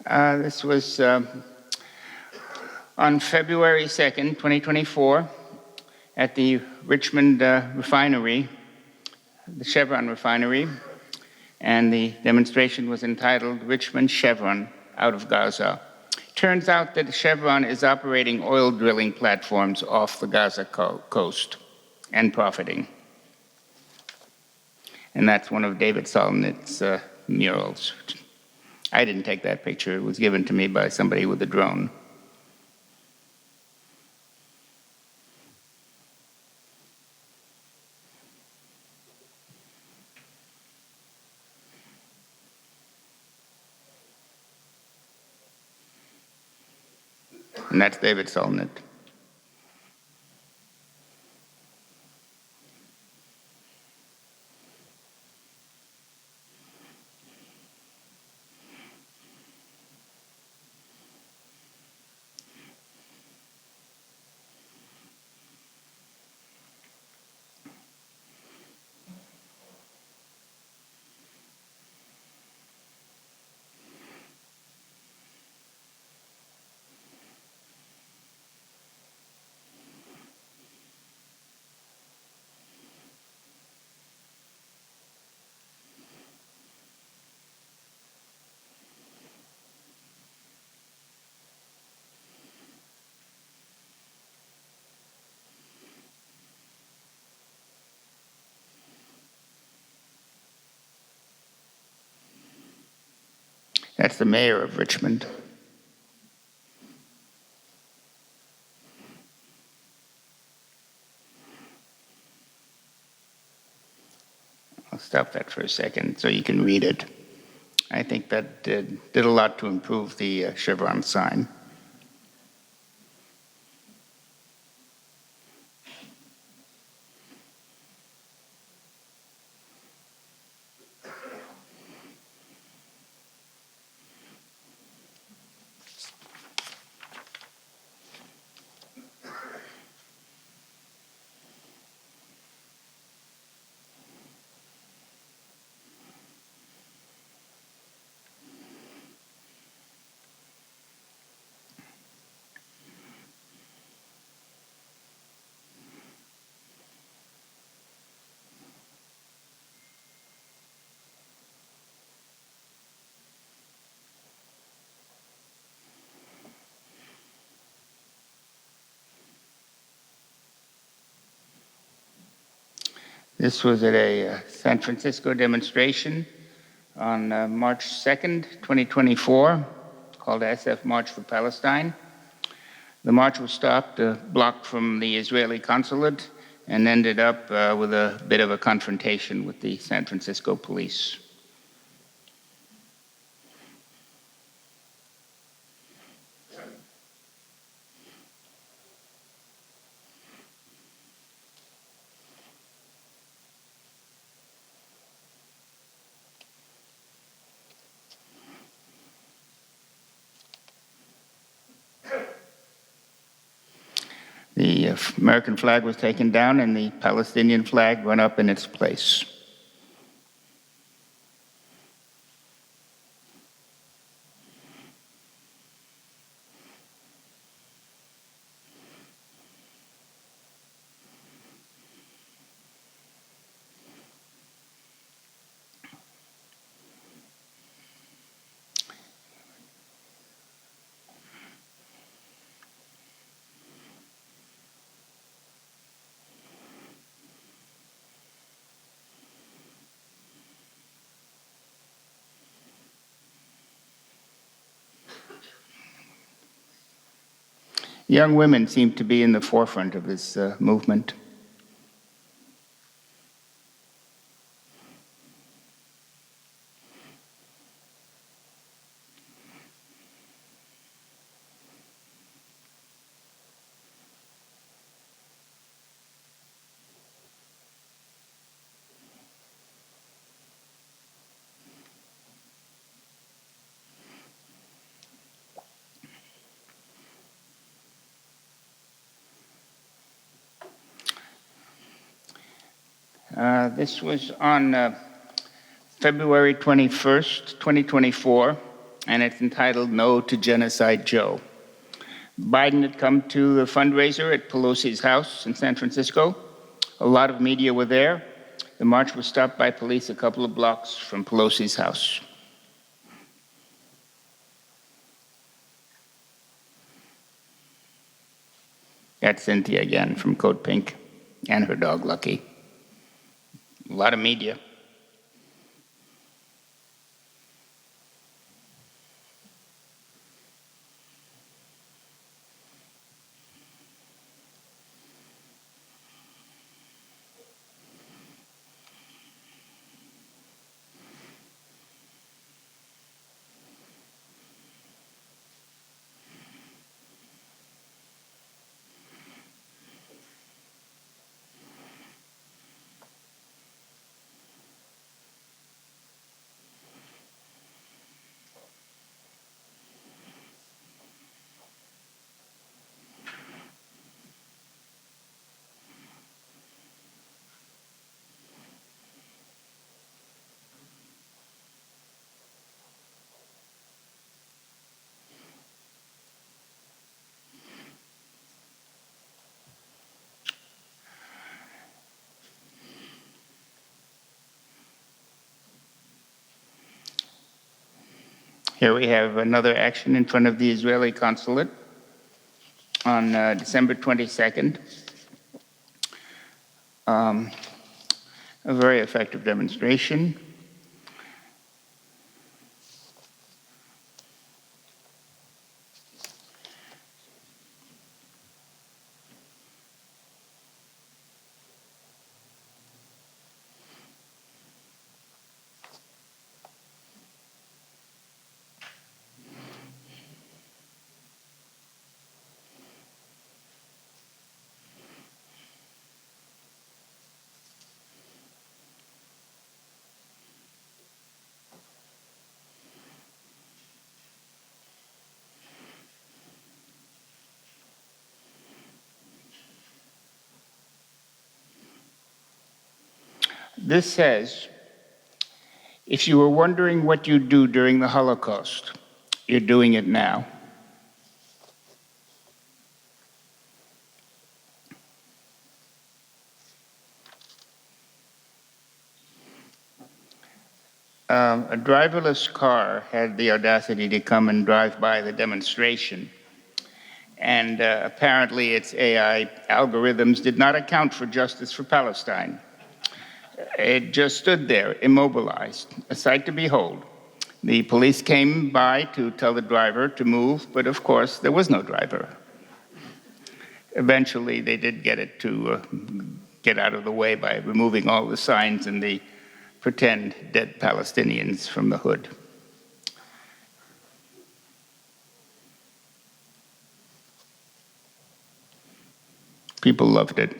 S16: This was on February 2nd, 2024, at the Richmond refinery, the Chevron refinery, and the demonstration was entitled Richmond Chevron Out of Gaza. Turns out that Chevron is operating oil drilling platforms off the Gaza coast and profiting. And that's one of David Solnit's murals. I didn't take that picture. It was given to me by somebody with a drone. And that's David Solnit. That's the mayor of Richmond. I'll stop that for a second so you can read it. I think that did a lot to improve the chevron sign. This was at a San Francisco demonstration on March 2nd, 2024, called SF March for Palestine. The march was stopped a block from the Israeli consulate and ended up with a bit of a confrontation with the San Francisco police. The American flag was taken down and the Palestinian flag went up in its place. Young women seem to be in the forefront of this movement. This was on February 21st, 2024, and it's entitled No to Genocide Joe. Biden had come to the fundraiser at Pelosi's house in San Francisco. A lot of media were there. The march was stopped by police a couple of blocks from Pelosi's house. That's Cynthia again from Code Pink and her dog Lucky. A lot of media. Here we have another action in front of the Israeli consulate on December 22nd. A very effective demonstration. This says, if you were wondering what you do during the Holocaust, you're doing it now. A driverless car had the audacity to come and drive by the demonstration. And apparently its AI algorithms did not account for justice for Palestine. It just stood there, immobilized, a sight to behold. The police came by to tell the driver to move, but of course there was no driver. Eventually they did get it to get out of the way by removing all the signs and the pretend dead Palestinians from the hood. People loved it.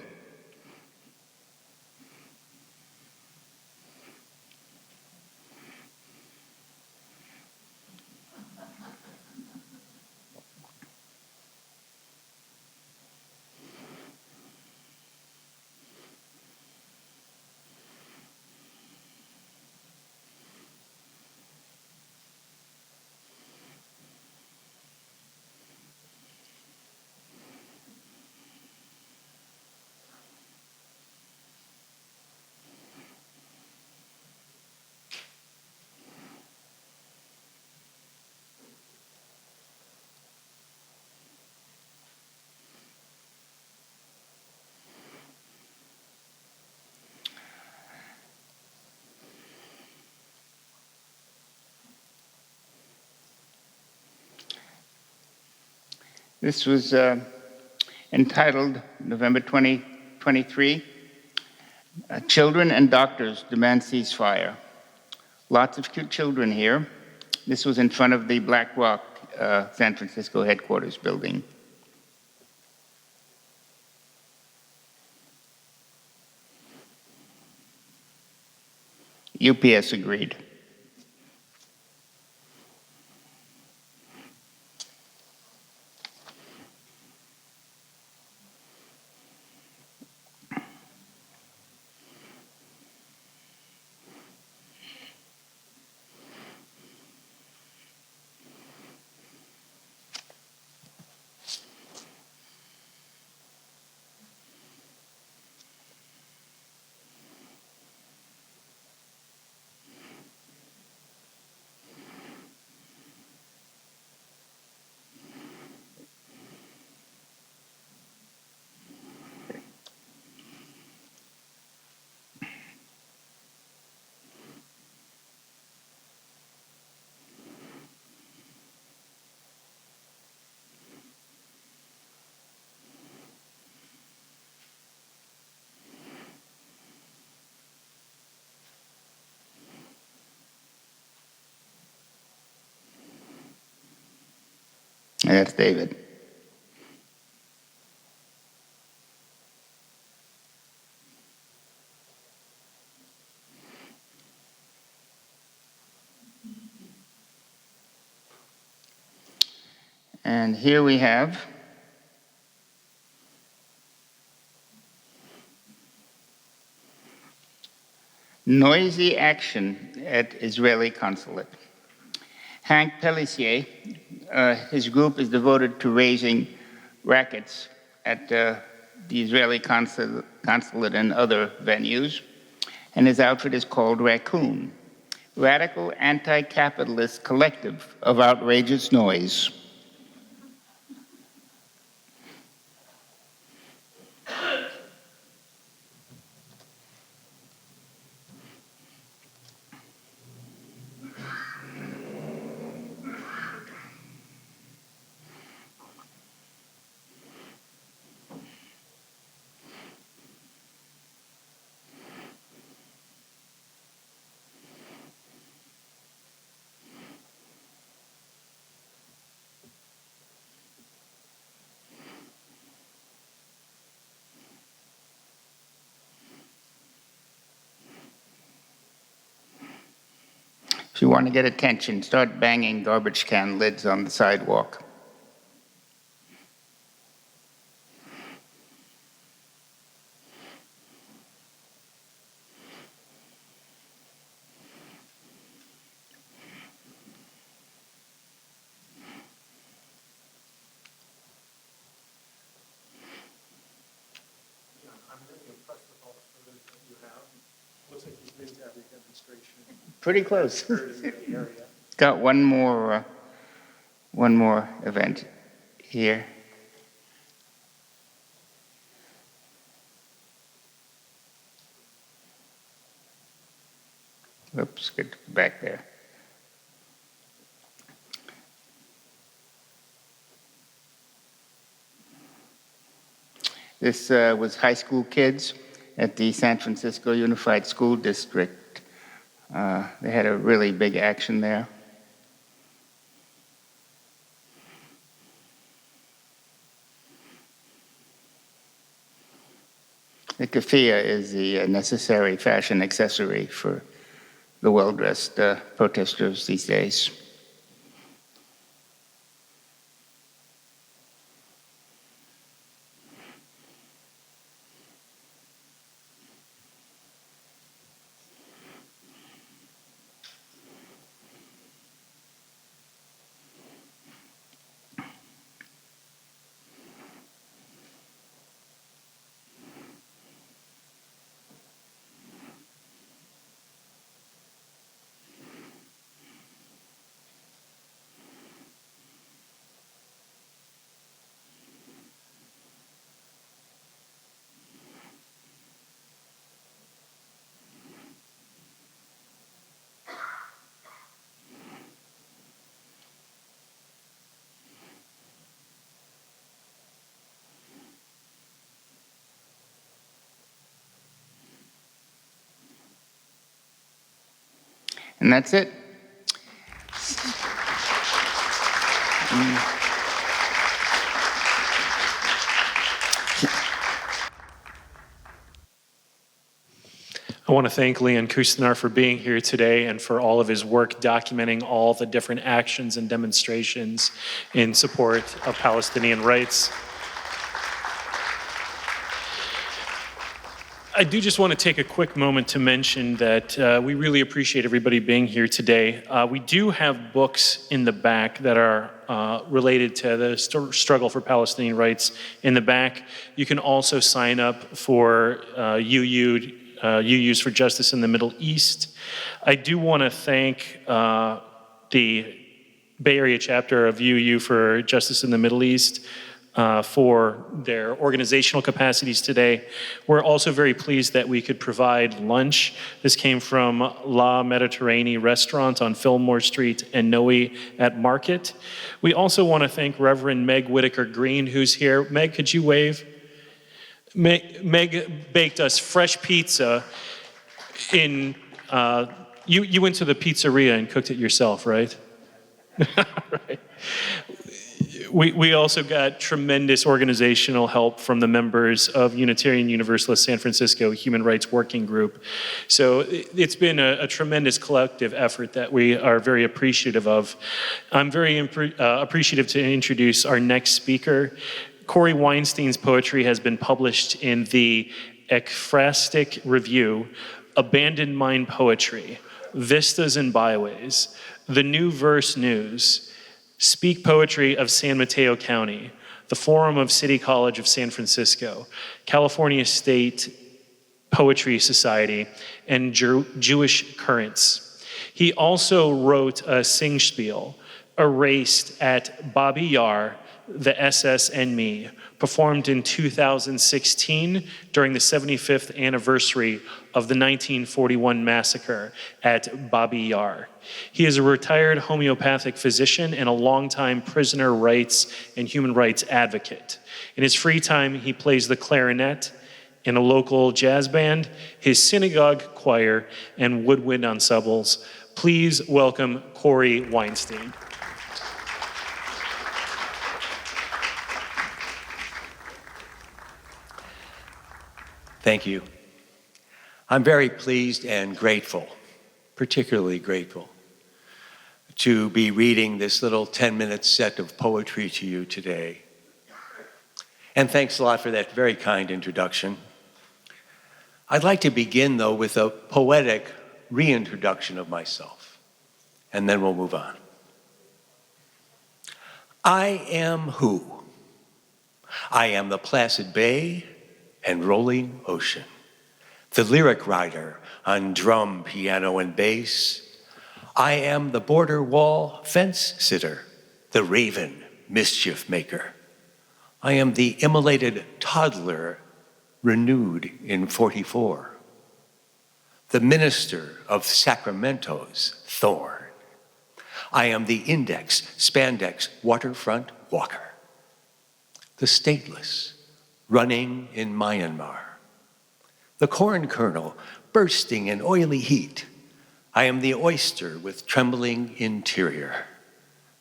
S16: This was entitled November 2023, Children and Doctors Demand Ceasefire. Lots of cute children here. This was in front of the BlackRock San Francisco headquarters building. UPS agreed. That's David. And here we have noisy action at Israeli consulate. Hank Pellissier, his group is devoted to raising rackets at the Israeli consulate and other venues, and his outfit is called Raccoon, Radical Anti-Capitalist Collective of Outrageous Noise. If you want to get attention, start banging garbage can lids on the sidewalk.
S1: every demonstration.
S16: Pretty close.
S1: occurs in the area.
S16: Got one more event here. Oops, get back there. This was high school kids at the San Francisco Unified School District. They had a really big action there. The keffiyeh is the necessary fashion accessory for the well-dressed protesters these days. And that's it.
S1: I want to thank Leon Kunstenaar for being here today and for all of his work documenting all the different actions and demonstrations in support of Palestinian rights. I do just want to take a quick moment to mention that we really appreciate everybody being here today. We do have books in the back that are related to the struggle for Palestinian rights in the back. You can also sign up for UUs for Justice in the Middle East. I do want to thank the Bay Area chapter of UU for Justice in the Middle East for their organizational capacities today. We're also very pleased that we could provide lunch. This came from La Mediterranee restaurant on Fillmore Street and Noe at Market. We also want to thank Reverend Meg Whitaker Green, who's here. Meg, could you wave? Meg baked us fresh pizza in, you went to the pizzeria and cooked it yourself, right? Right. We also got tremendous organizational help from the members of Unitarian Universalist San Francisco Human Rights Working Group. So it's been a tremendous collective effort that we are very appreciative of. I'm very appreciative to introduce our next speaker. Corey Weinstein's poetry has been published in the Ekphrastic Review, Abandoned Mind Poetry, Vistas and Byways, The New Verse News, Speak Poetry of San Mateo County, the Forum of City College of San Francisco, California State Poetry Society, and Jewish Currents. He also wrote a singspiel, Erased at Babi Yar, the SS and Me, performed in 2016 during the 75th anniversary of the 1941 massacre at Babi Yar. He is a retired homeopathic physician and a longtime prisoner rights and human rights advocate. In his free time, he plays the clarinet in a local jazz band, his synagogue choir, and woodwind ensembles. Please welcome Corey Weinstein.
S17: Thank you. I'm very pleased and grateful, particularly grateful, to be reading this little 10-minute set of poetry to you today. And thanks a lot for that very kind introduction. I'd like to begin, though, with a poetic reintroduction of myself, and then we'll move on. I am who? I am the placid bay and rolling ocean, the lyric writer on drum, piano, and bass. I am the border wall fence sitter, the raven mischief maker. I am the immolated toddler renewed in 44, the minister of Sacramento's thorn. I am the index, spandex, waterfront walker, the stateless running in Myanmar, the corn kernel bursting in oily heat. I am the oyster with trembling interior,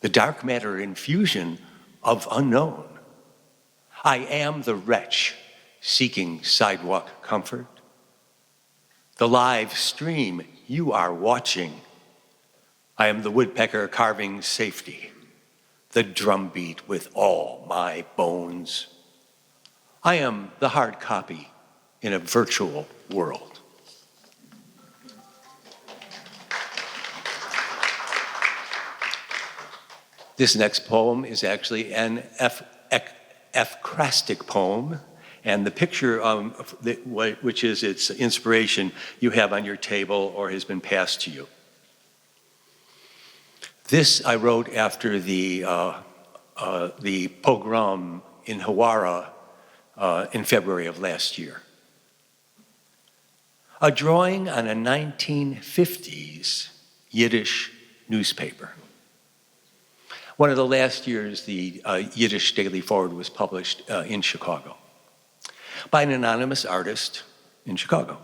S17: the dark matter infusion of unknown. I am the wretch seeking sidewalk comfort, the live stream you are watching. I am the woodpecker carving safety, the drumbeat with all my bones. I am the hard copy in a virtual world. This next poem is actually an ekphrastic poem, and the picture, which is its inspiration, you have on your table or has been passed to you. This I wrote after the pogrom in Hawara in February of last year. A drawing on a 1950s Yiddish newspaper. One of the last years, the Yiddish Daily Forward was published in Chicago by an anonymous artist in Chicago.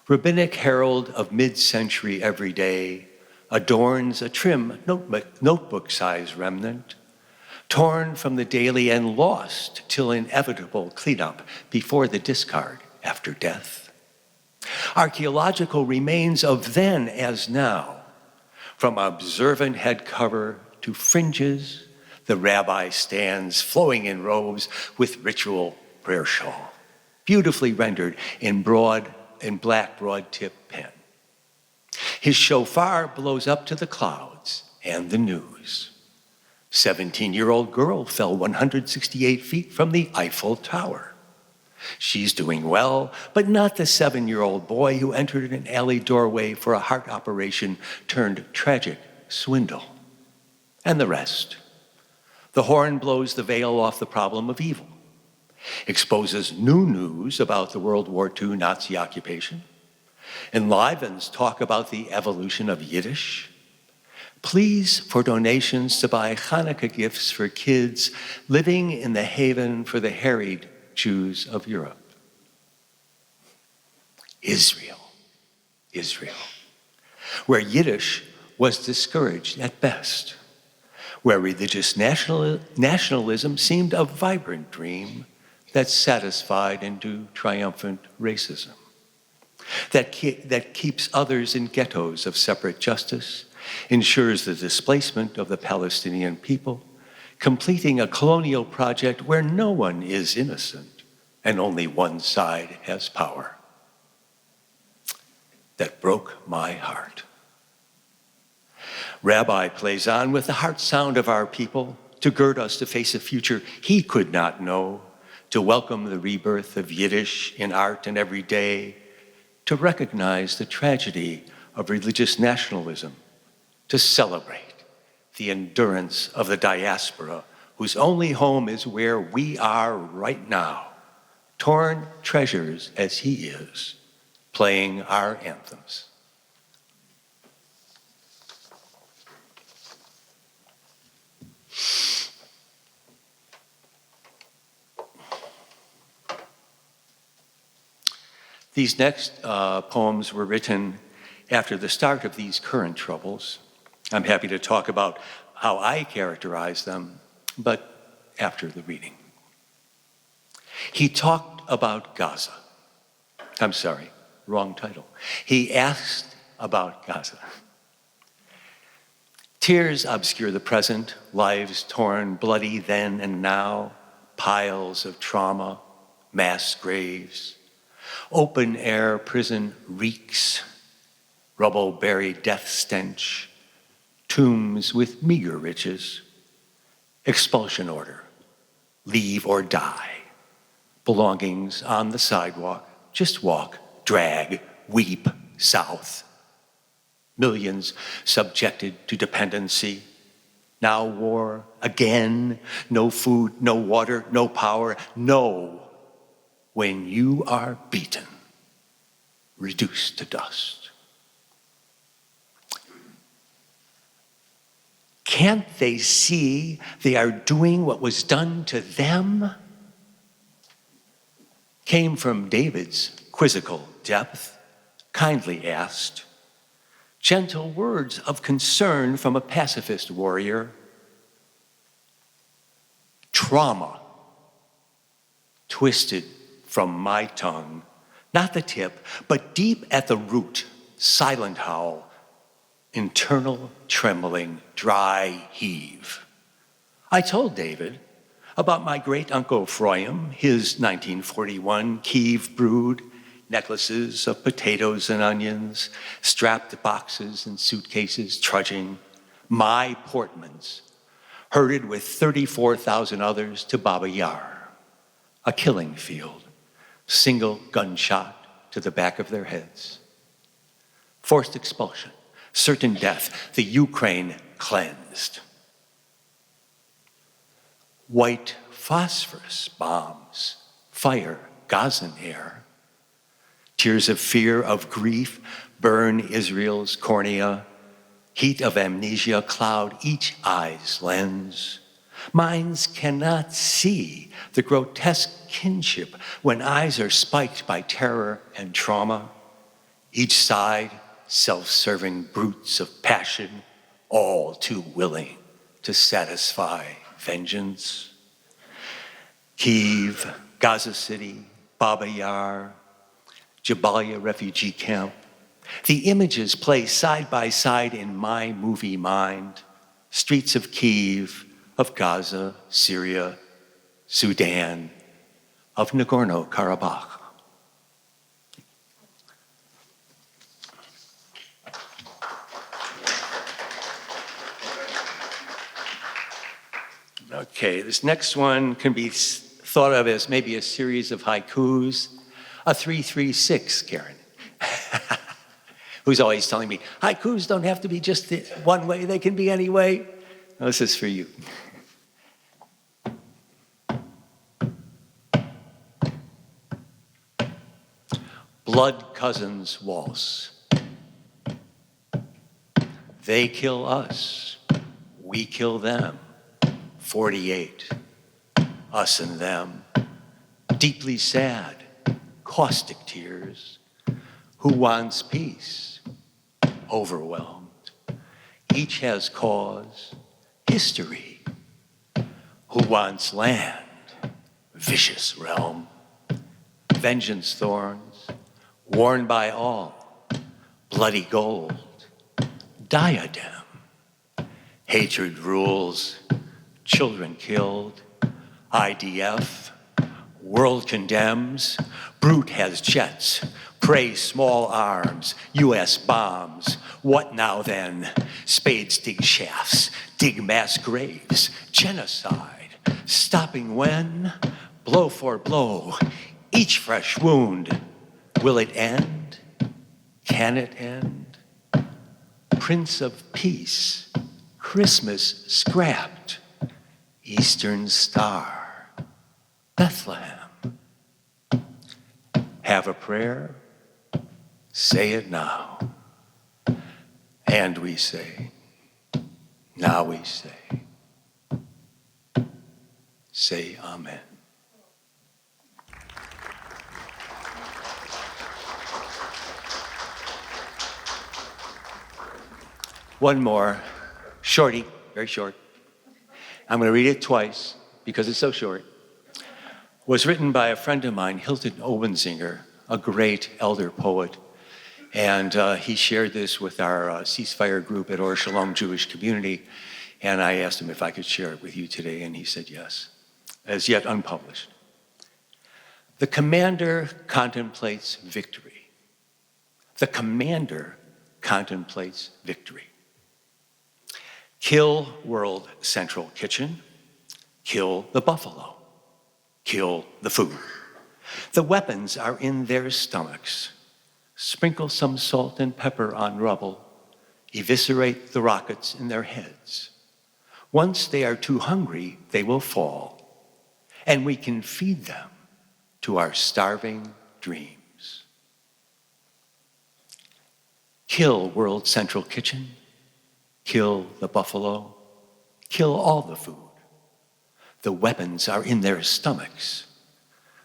S17: Rabbinic herald of mid-century everyday adorns a trim notebook-sized remnant, torn from the daily and lost till inevitable cleanup before the discard after death. Archaeological remains of then as now, from observant head cover to fringes, the rabbi stands flowing in robes with ritual prayer shawl, beautifully rendered in black broad-tip pen. His shofar blows up to the clouds and the news. 17-year-old girl fell 168 feet from the Eiffel Tower. She's doing well, but not the 7-year-old boy who entered an alley doorway for a heart operation turned tragic swindle. And the rest. The horn blows the veil off the problem of evil, exposes new news about the World War II Nazi occupation, enlivens talk about the evolution of Yiddish, pleas for donations to buy Hanukkah gifts for kids living in the haven for the harried Jews of Europe. Israel, where Yiddish was discouraged at best, where religious nationalism seemed a vibrant dream that satisfied into triumphant racism, that keeps others in ghettos of separate justice, ensures the displacement of the Palestinian people, completing a colonial project where no one is innocent and only one side has power. That broke my heart. Rabbi plays on with the heart sound of our people to gird us to face a future he could not know, to welcome the rebirth of Yiddish in art and every day, to recognize the tragedy of religious nationalism, to celebrate the endurance of the diaspora, whose only home is where we are right now, torn treasures as he is, playing our anthems. These next poems were written after the start of these current troubles. I'm happy to talk about how I characterize them, but after the reading. He talked about Gaza. I'm sorry, wrong title. He asked about Gaza. Tears obscure the present, lives torn, bloody then and now, piles of trauma, mass graves, open air prison reeks, rubble buried death stench, tombs with meager riches, expulsion order, leave or die, belongings on the sidewalk, just walk, drag, weep south. Millions subjected to dependency. Now war again, no food, no water, no power. No, when you are beaten, reduced to dust. Can't they see they are doing what was done to them? Came from David's quizzical depth, kindly asked. Gentle words of concern from a pacifist warrior. Trauma twisted from my tongue, not the tip, but deep at the root, silent howl, internal trembling, dry heave. I told David about my great-uncle Ephraim, his 1941 Kiev brood, necklaces of potatoes and onions, strapped boxes and suitcases trudging, my Portmans, herded with 34,000 others to Baba Yar, a killing field, single gunshot to the back of their heads. Forced expulsion, certain death, the Ukraine cleansed. White phosphorus bombs, fire Gazan air. Tears of fear, of grief, burn Israel's cornea. Heat of amnesia cloud each eye's lens. Minds cannot see the grotesque kinship when eyes are spiked by terror and trauma. Each side, self-serving brutes of passion, all too willing to satisfy vengeance. Kiev, Gaza City, Baba Yar, Jabalia refugee camp. The images play side by side in my movie mind. Streets of Kiev, of Gaza, Syria, Sudan, of Nagorno-Karabakh. Okay, this next one can be thought of as maybe a series of haikus. A 336, Karen, who's always telling me, haikus don't have to be just one way, they can be any way. Well, this is for you. Blood cousins waltz. They kill us, we kill them. 48, us and them. Deeply sad, caustic tears. Who wants peace? Overwhelmed. Each has cause, history. Who wants land? Vicious realm. Vengeance thorns, worn by all. Bloody gold, diadem. Hatred rules, children killed. IDF, world condemns. Brute has jets, prey small arms, US bombs. What now then? Spades dig shafts, dig mass graves, genocide. Stopping when? Blow for blow, each fresh wound. Will it end? Can it end? Prince of Peace, Christmas scrapped. Eastern Star, Bethlehem. Have a prayer? Say it now. And we say, now we say amen. One more, shorty, very short. I'm going to read it twice because it's so short. Was written by a friend of mine, Hilton Obenzinger, a great elder poet. And he shared this with our ceasefire group at Or Shalom Jewish Community. And I asked him if I could share it with you today, and he said yes, as yet unpublished. The commander contemplates victory. The commander contemplates victory. Kill World Central Kitchen, kill the buffalo, kill the food. The weapons are in their stomachs. Sprinkle some salt and pepper on rubble. Eviscerate the rockets in their heads. Once they are too hungry, they will fall, and we can feed them to our starving dreams. Kill World Central Kitchen. Kill the buffalo. Kill all the food. The weapons are in their stomachs.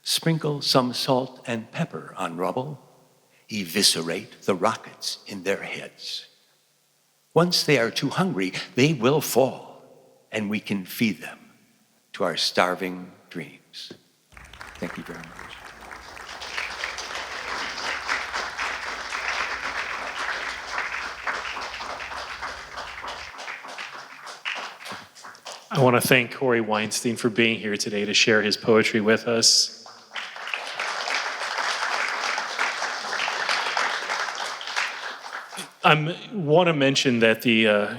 S17: Sprinkle some salt and pepper on rubble. Eviscerate the rockets in their heads. Once they are too hungry, they will fall, and we can feed them to our starving dreams. Thank you very much.
S1: I want to thank Corey Weinstein for being here today to share his poetry with us. I want to mention that the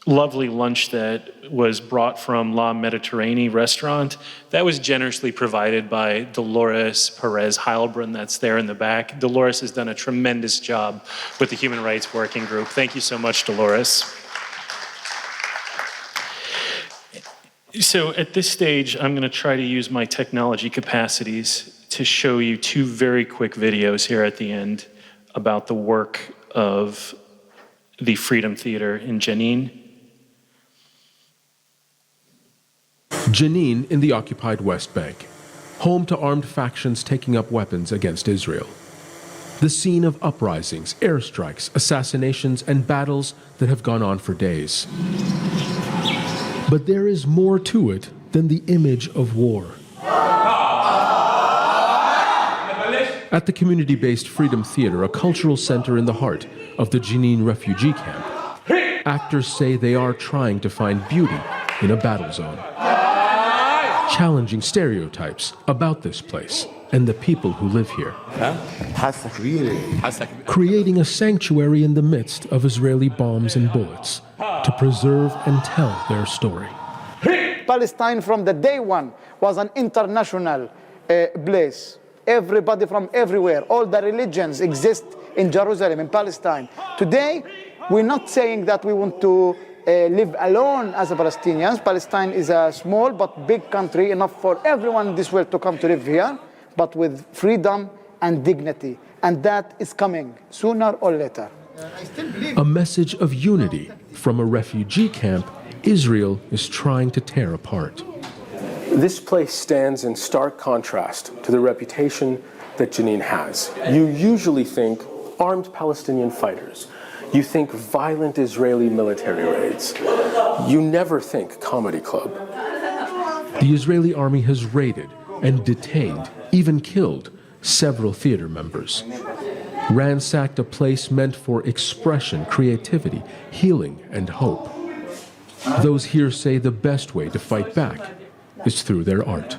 S1: lovely lunch that was brought from La Mediterranee restaurant, that was generously provided by Dolores Perez Heilbrunn, that's there in the back. Dolores has done a tremendous job with the Human Rights Working Group. Thank you so much, Dolores. So at this stage, I'm going to try to use my technology capacities to show you two very quick videos here at the end about the work of the Freedom Theater in Jenin.
S18: Jenin in the occupied West Bank, home to armed factions taking up weapons against Israel. The scene of uprisings, airstrikes, assassinations, and battles that have gone on for days. But there is more to it than the image of war. At the community-based Freedom Theater, a cultural center in the heart of the Jenin refugee camp, actors say they are trying to find beauty in a battle zone, challenging stereotypes about this place and the people who live here, creating a sanctuary in the midst of Israeli bombs and bullets to preserve and tell their story.
S8: Palestine from the day one was an international place. Everybody from everywhere, all the religions exist in Jerusalem, in Palestine. Today, we're not saying that we want to live alone as a Palestinians. Palestine is a small but big country, enough for everyone in this world to come to live here, but with freedom and dignity. And that is coming sooner or later.
S18: A message of unity from a refugee camp Israel is trying to tear apart.
S19: This place stands in stark contrast to the reputation that Jenin has. You usually think armed Palestinian fighters. You think violent Israeli military raids. You never think comedy club.
S18: The Israeli army has raided and detained, even killed, several theater members. Ransacked a place meant for expression, creativity, healing, and hope. Those here say the best way to fight back is through their art.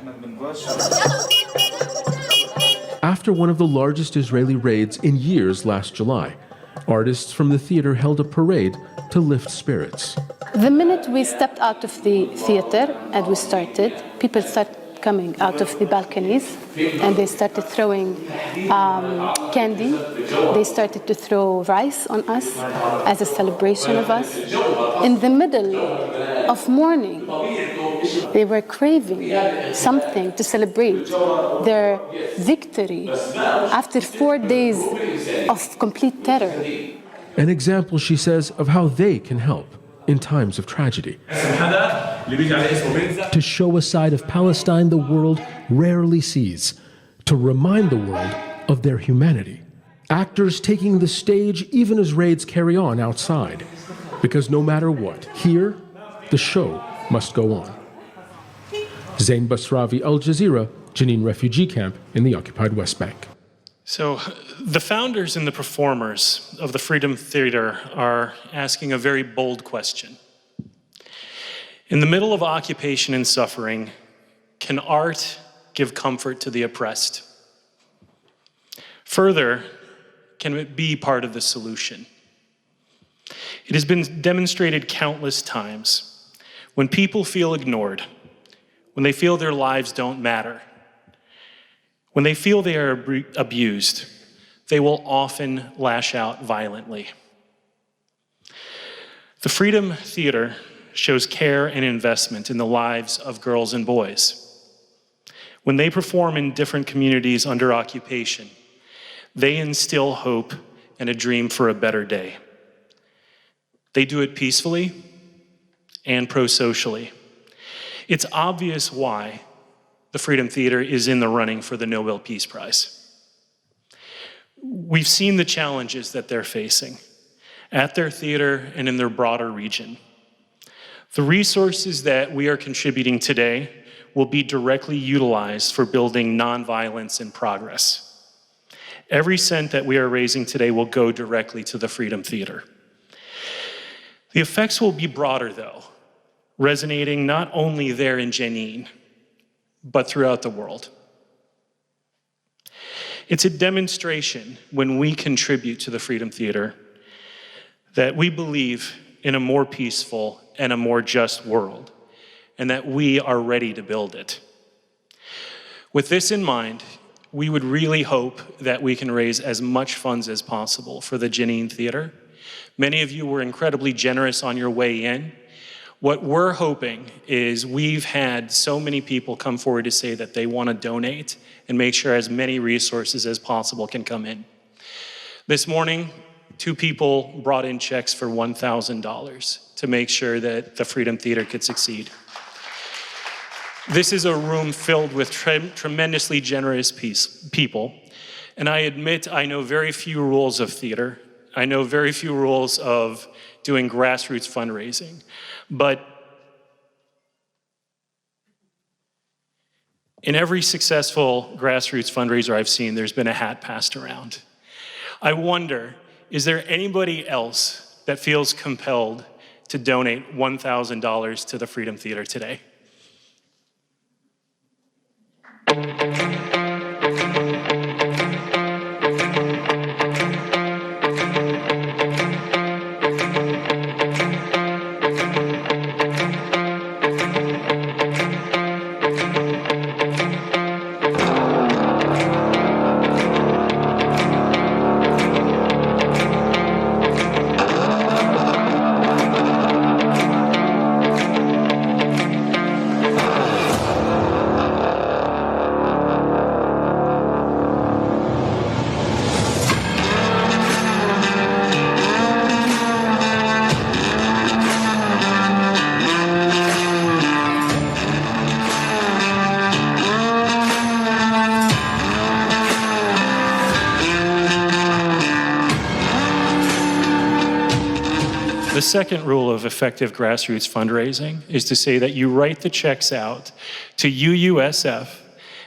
S18: After one of the largest Israeli raids in years last July, artists from the theater held a parade to lift spirits.
S20: The minute we stepped out of the theater and we started, people started coming out of the balconies and they started throwing candy. They started to throw rice on us as a celebration of us. In the middle of mourning, they were craving something to celebrate their victory after 4 days of complete terror.
S18: An example, she says, of how they can help in times of tragedy. To show a side of Palestine the world rarely sees, to remind the world of their humanity. Actors taking the stage even as raids carry on outside. Because no matter what, here, the show must go on. Zain Basravi, Al Jazeera, Jenin refugee camp in the occupied West Bank.
S1: So the founders and the performers of the Freedom Theater are asking a very bold question. In the middle of occupation and suffering, can art give comfort to the oppressed? Further, can it be part of the solution? It has been demonstrated countless times when people feel ignored, when they feel their lives don't matter, When they feel they are abused, they will often lash out violently. The Freedom Theater shows care and investment in the lives of girls and boys. When they perform in different communities under occupation, they instill hope and a dream for a better day. They do it peacefully and pro-socially. It's obvious why the Freedom Theater is in the running for the Nobel Peace Prize. We've seen the challenges that they're facing at their theater and in their broader region. The resources that we are contributing today will be directly utilized for building nonviolence and progress. Every cent that we are raising today will go directly to the Freedom Theater. The effects will be broader, though, resonating not only there in Jenin, but throughout the world. It's a demonstration when we contribute to the Freedom Theater that we believe in a more peaceful and a more just world, and that we are ready to build it. With this in mind, we would really hope that we can raise as much funds as possible for the Jenin Theater. Many of you were incredibly generous on your way in. What we're hoping is we've had so many people come forward to say that they want to donate and make sure as many resources as possible can come in. This morning, 2 people brought in checks for $1,000 to make sure that the Freedom Theater could succeed. This is a room filled with tremendously generous people, and I admit I know very few rules of theater. I know very few rules of doing grassroots fundraising, but in every successful grassroots fundraiser I've seen, there's been a hat passed around. I wonder, is there anybody else that feels compelled to donate $1,000 to the Freedom Theater today? The second rule of effective grassroots fundraising is to say that you write the checks out to UUSF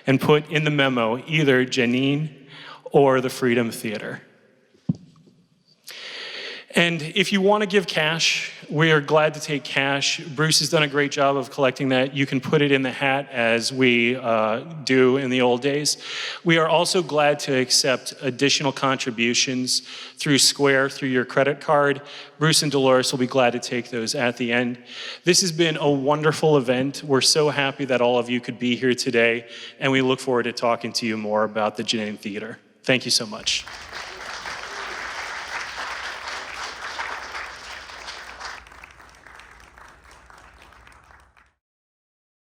S1: and put in the memo either Jenin or the Freedom Theater. And if you want to give cash, we are glad to take cash. Bruce has done a great job of collecting that. You can put it in the hat as we do in the old days. We are also glad to accept additional contributions through Square, through your credit card. Bruce and Dolores will be glad to take those at the end. This has been a wonderful event. We're so happy that all of you could be here today, and we look forward to talking to you more about the Jenin Theater. Thank you so much.